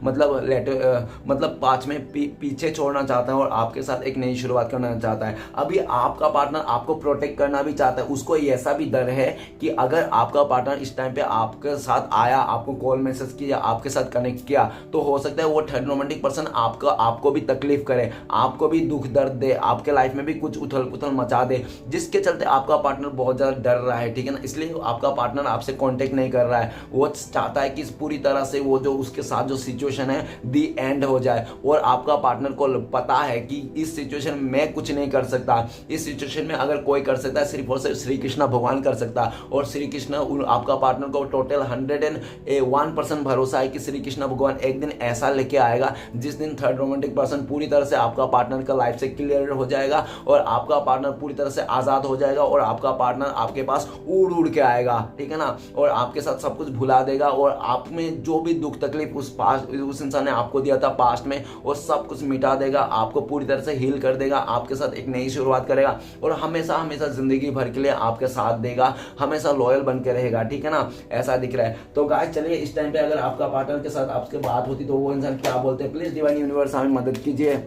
मतलब पाँच में पीछे छोड़ना चाहता है और आपके साथ एक नई शुरुआत करना चाहता है। अभी आपका पार्टनर आपको प्रोटेक्ट करना भी चाहता है, उसको ऐसा भी डर है कि अगर आपका पार्टनर इस टाइम पे आपके साथ आया, आपको कॉल मैसेज किया, आपके साथ कनेक्ट किया, तो हो सकता है वो थर्ड रोमांटिक पर्सन आपको भी तकलीफ करे, आपको भी दुख दर्द दे, आपके लाइफ में भी कुछ उथल पुथल मचा दे, जिसके चलते आपका पार्टनर बहुत ज्यादा डर रहा है, ठीक है ना। इसलिए आपका पार्टनर आपसे कांटेक्ट नहीं कर रहा है, वो चाहता है कि पूरी तरह से वो जो उसके साथ जो सिचुएशन है दी एंड हो जाए। और आपका पार्टनर को पता है कि इस सिचुएशन में कुछ नहीं कर सकता, इस सिचुएशन में अगर कोई कर सकता है सिर्फ और सिर्फ श्री कृष्ण भगवान कर सकता है। और श्री कृष्ण आपका पार्टनर को टोटल 101% भरोसा है कि श्री कृष्ण भगवान एक दिन ऐसा लेके आएगा जिस दिन थर्ड रोमांटिक पर्सन पूरी तरह से आपका पार्टनर का लाइफ से क्लियर हो जाएगा और आपका पार्टनर पूरी तरह से आजाद हो जाएगा और आपका पार्टनर आपके पास उड़ उड़ के आएगा, ठीक है ना, और आपके साथ सब कुछ भुला देगा और आप में जो भी दुख तकलीफ उस इंसान ने आपको दिया था पास्ट में, वो सब कुछ मिटा देगा, आपको पूरी तरह से हील कर देगा, आपके साथ एक नई शुरुआत करेगा और हमेशा हमेशा जिंदगी भर के लिए आपके साथ देगा, हमेशा लॉयल बन के रहेगा, ठीक है ना, ऐसा दिख रहा है। तो गाइस चलिए, इस टाइम पे अगर आपका पार्टनर के साथ आपके बात होती तो वो इंसान क्या बोलते हैं, प्लीज डिवाइन यूनिवर्स हमें मदद कीजिए।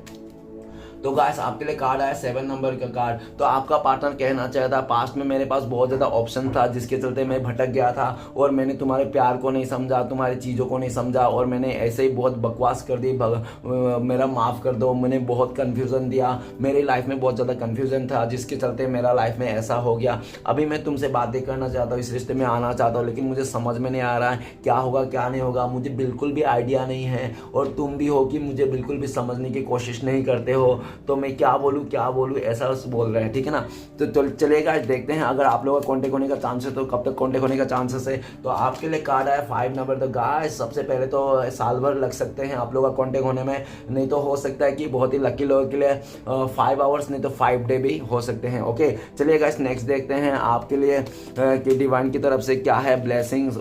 तो गाइस आपके लिए कार्ड आया 7 नंबर का कार्ड। तो आपका पार्टनर कहना चाहता है, पास्ट में मेरे पास बहुत ज़्यादा ऑप्शन था जिसके चलते मैं भटक गया था और मैंने तुम्हारे प्यार को नहीं समझा, तुम्हारी चीज़ों को नहीं समझा और मैंने ऐसे ही बहुत बकवास कर दी, मेरा माफ़ कर दो, मैंने बहुत कन्फ्यूज़न दिया, मेरी लाइफ में बहुत ज़्यादा कन्फ्यूज़न था जिसके चलते मेरा लाइफ में ऐसा हो गया। अभी मैं तुमसे बातें करना चाहता हूँ, इस रिश्ते में आना चाहता हूँ, लेकिन मुझे समझ में नहीं आ रहा है क्या होगा क्या नहीं होगा, मुझे बिल्कुल भी आइडिया नहीं है और तुम भी हो कि मुझे बिल्कुल भी समझने की कोशिश नहीं करते हो, तो मैं क्या बोलूँ ऐसा बोल रहे हैं, ठीक है ना। तो चलेगा, देखते हैं अगर आप लोगों का कॉन्टेक्ट होने का चांसेस, तो कब तक कॉन्टेक्ट होने का चांसेस है। तो आपके लिए कार्ड आया 5 नंबर। तो गाइस सबसे पहले तो साल भर लग सकते हैं आप लोगों का कॉन्टेक्ट होने में, नहीं तो हो सकता है कि बहुत ही लकी लोगों के लिए 5 आवर्स नहीं तो 5 डे भी हो सकते हैं। ओके चलिए गाइस नेक्स्ट देखते हैं आपके लिए कि डिवाइन की तरफ से क्या है ब्लेसिंग्स,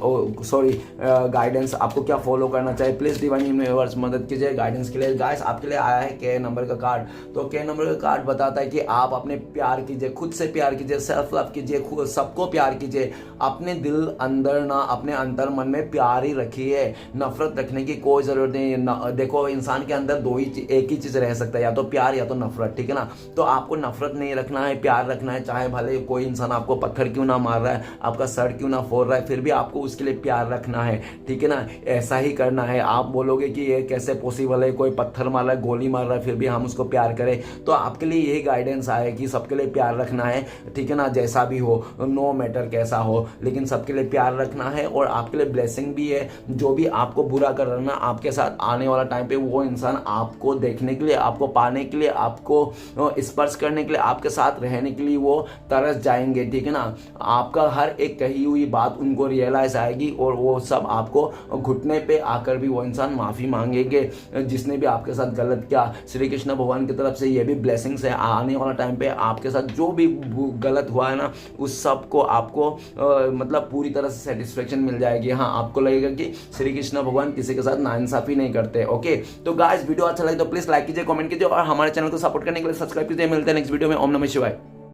गाइडेंस, आपको क्या फॉलो करना चाहिए। प्लीज डिवाइन यूनिवर्स मदद कीजिए गाइडेंस के लिए। गाइस आपके लिए आया है के नंबर का कार्ड। तो के नंबर का कार्ड बताता है कि आप अपने प्यार कीजिए, खुद से प्यार कीजिए, सेल्फ लव कीजिए, खुद सबको प्यार कीजिए, अपने दिल अंदर ना, अपने अंतर मन में प्यार ही रखिए, नफरत रखने की कोई जरूरत नहीं। देखो इंसान के अंदर एक ही चीज रह सकता है, या तो प्यार या तो नफरत, ठीक है ना। तो आपको नफरत नहीं रखना है, प्यार रखना है, चाहे भले कोई इंसान आपको पत्थर क्यों ना मार रहा है, आपका सर क्यों ना फोड़ रहा है, फिर भी आपको उसके लिए प्यार रखना है, ठीक है ना। ऐसा ही करना है। आप बोलोगे कि ये कैसे पॉसिबल है, कोई पत्थर मार रहा है, गोली मार रहा है, फिर भी हम उसको प्यार प्यार करे। तो आपके लिए यही गाइडेंस आए कि सबके लिए प्यार रखना है, ठीक है ना, जैसा भी हो, नो मैटर कैसा हो, लेकिन सबके लिए प्यार रखना है। और आपके लिए ब्लेसिंग भी है, जो भी आपको बुरा कर रहा है ना आपके साथ, आने वाला टाइम पे वो इंसान आपको देखने के लिए, आपको पाने के लिए, आपको स्पर्श करने के लिए, आपके साथ रहने के लिए वो तरस जाएंगे, ठीक है ना। आपका हर एक कही हुई बात उनको रियलाइज आएगी और वो सब आपको घुटने पे आकर भी वो इंसान माफ़ी मांगेंगे जिसने भी आपके साथ गलत किया। श्री कृष्ण भगवान की तरफ से ये भी ब्लेसिंग्स है, आने वाला टाइम पे आपके साथ जो भी गलत हुआ है ना उस सब को आपको मतलब पूरी तरह से सेटिस्फेक्शन मिल जाएगी। हाँ, आपको लगेगा कि श्री कृष्ण भगवान किसी के साथ नाइंसाफी नहीं करते। ओके, तो गाइस वीडियो अच्छा लगे तो प्लीज लाइक कीजिए, कमेंट कीजिए और हमारे चैनल को सपोर्ट करने के लिए सब्सक्राइब कीजिए। मिलते हैं नेक्स्ट वीडियो में। ओम नमः शिवाय।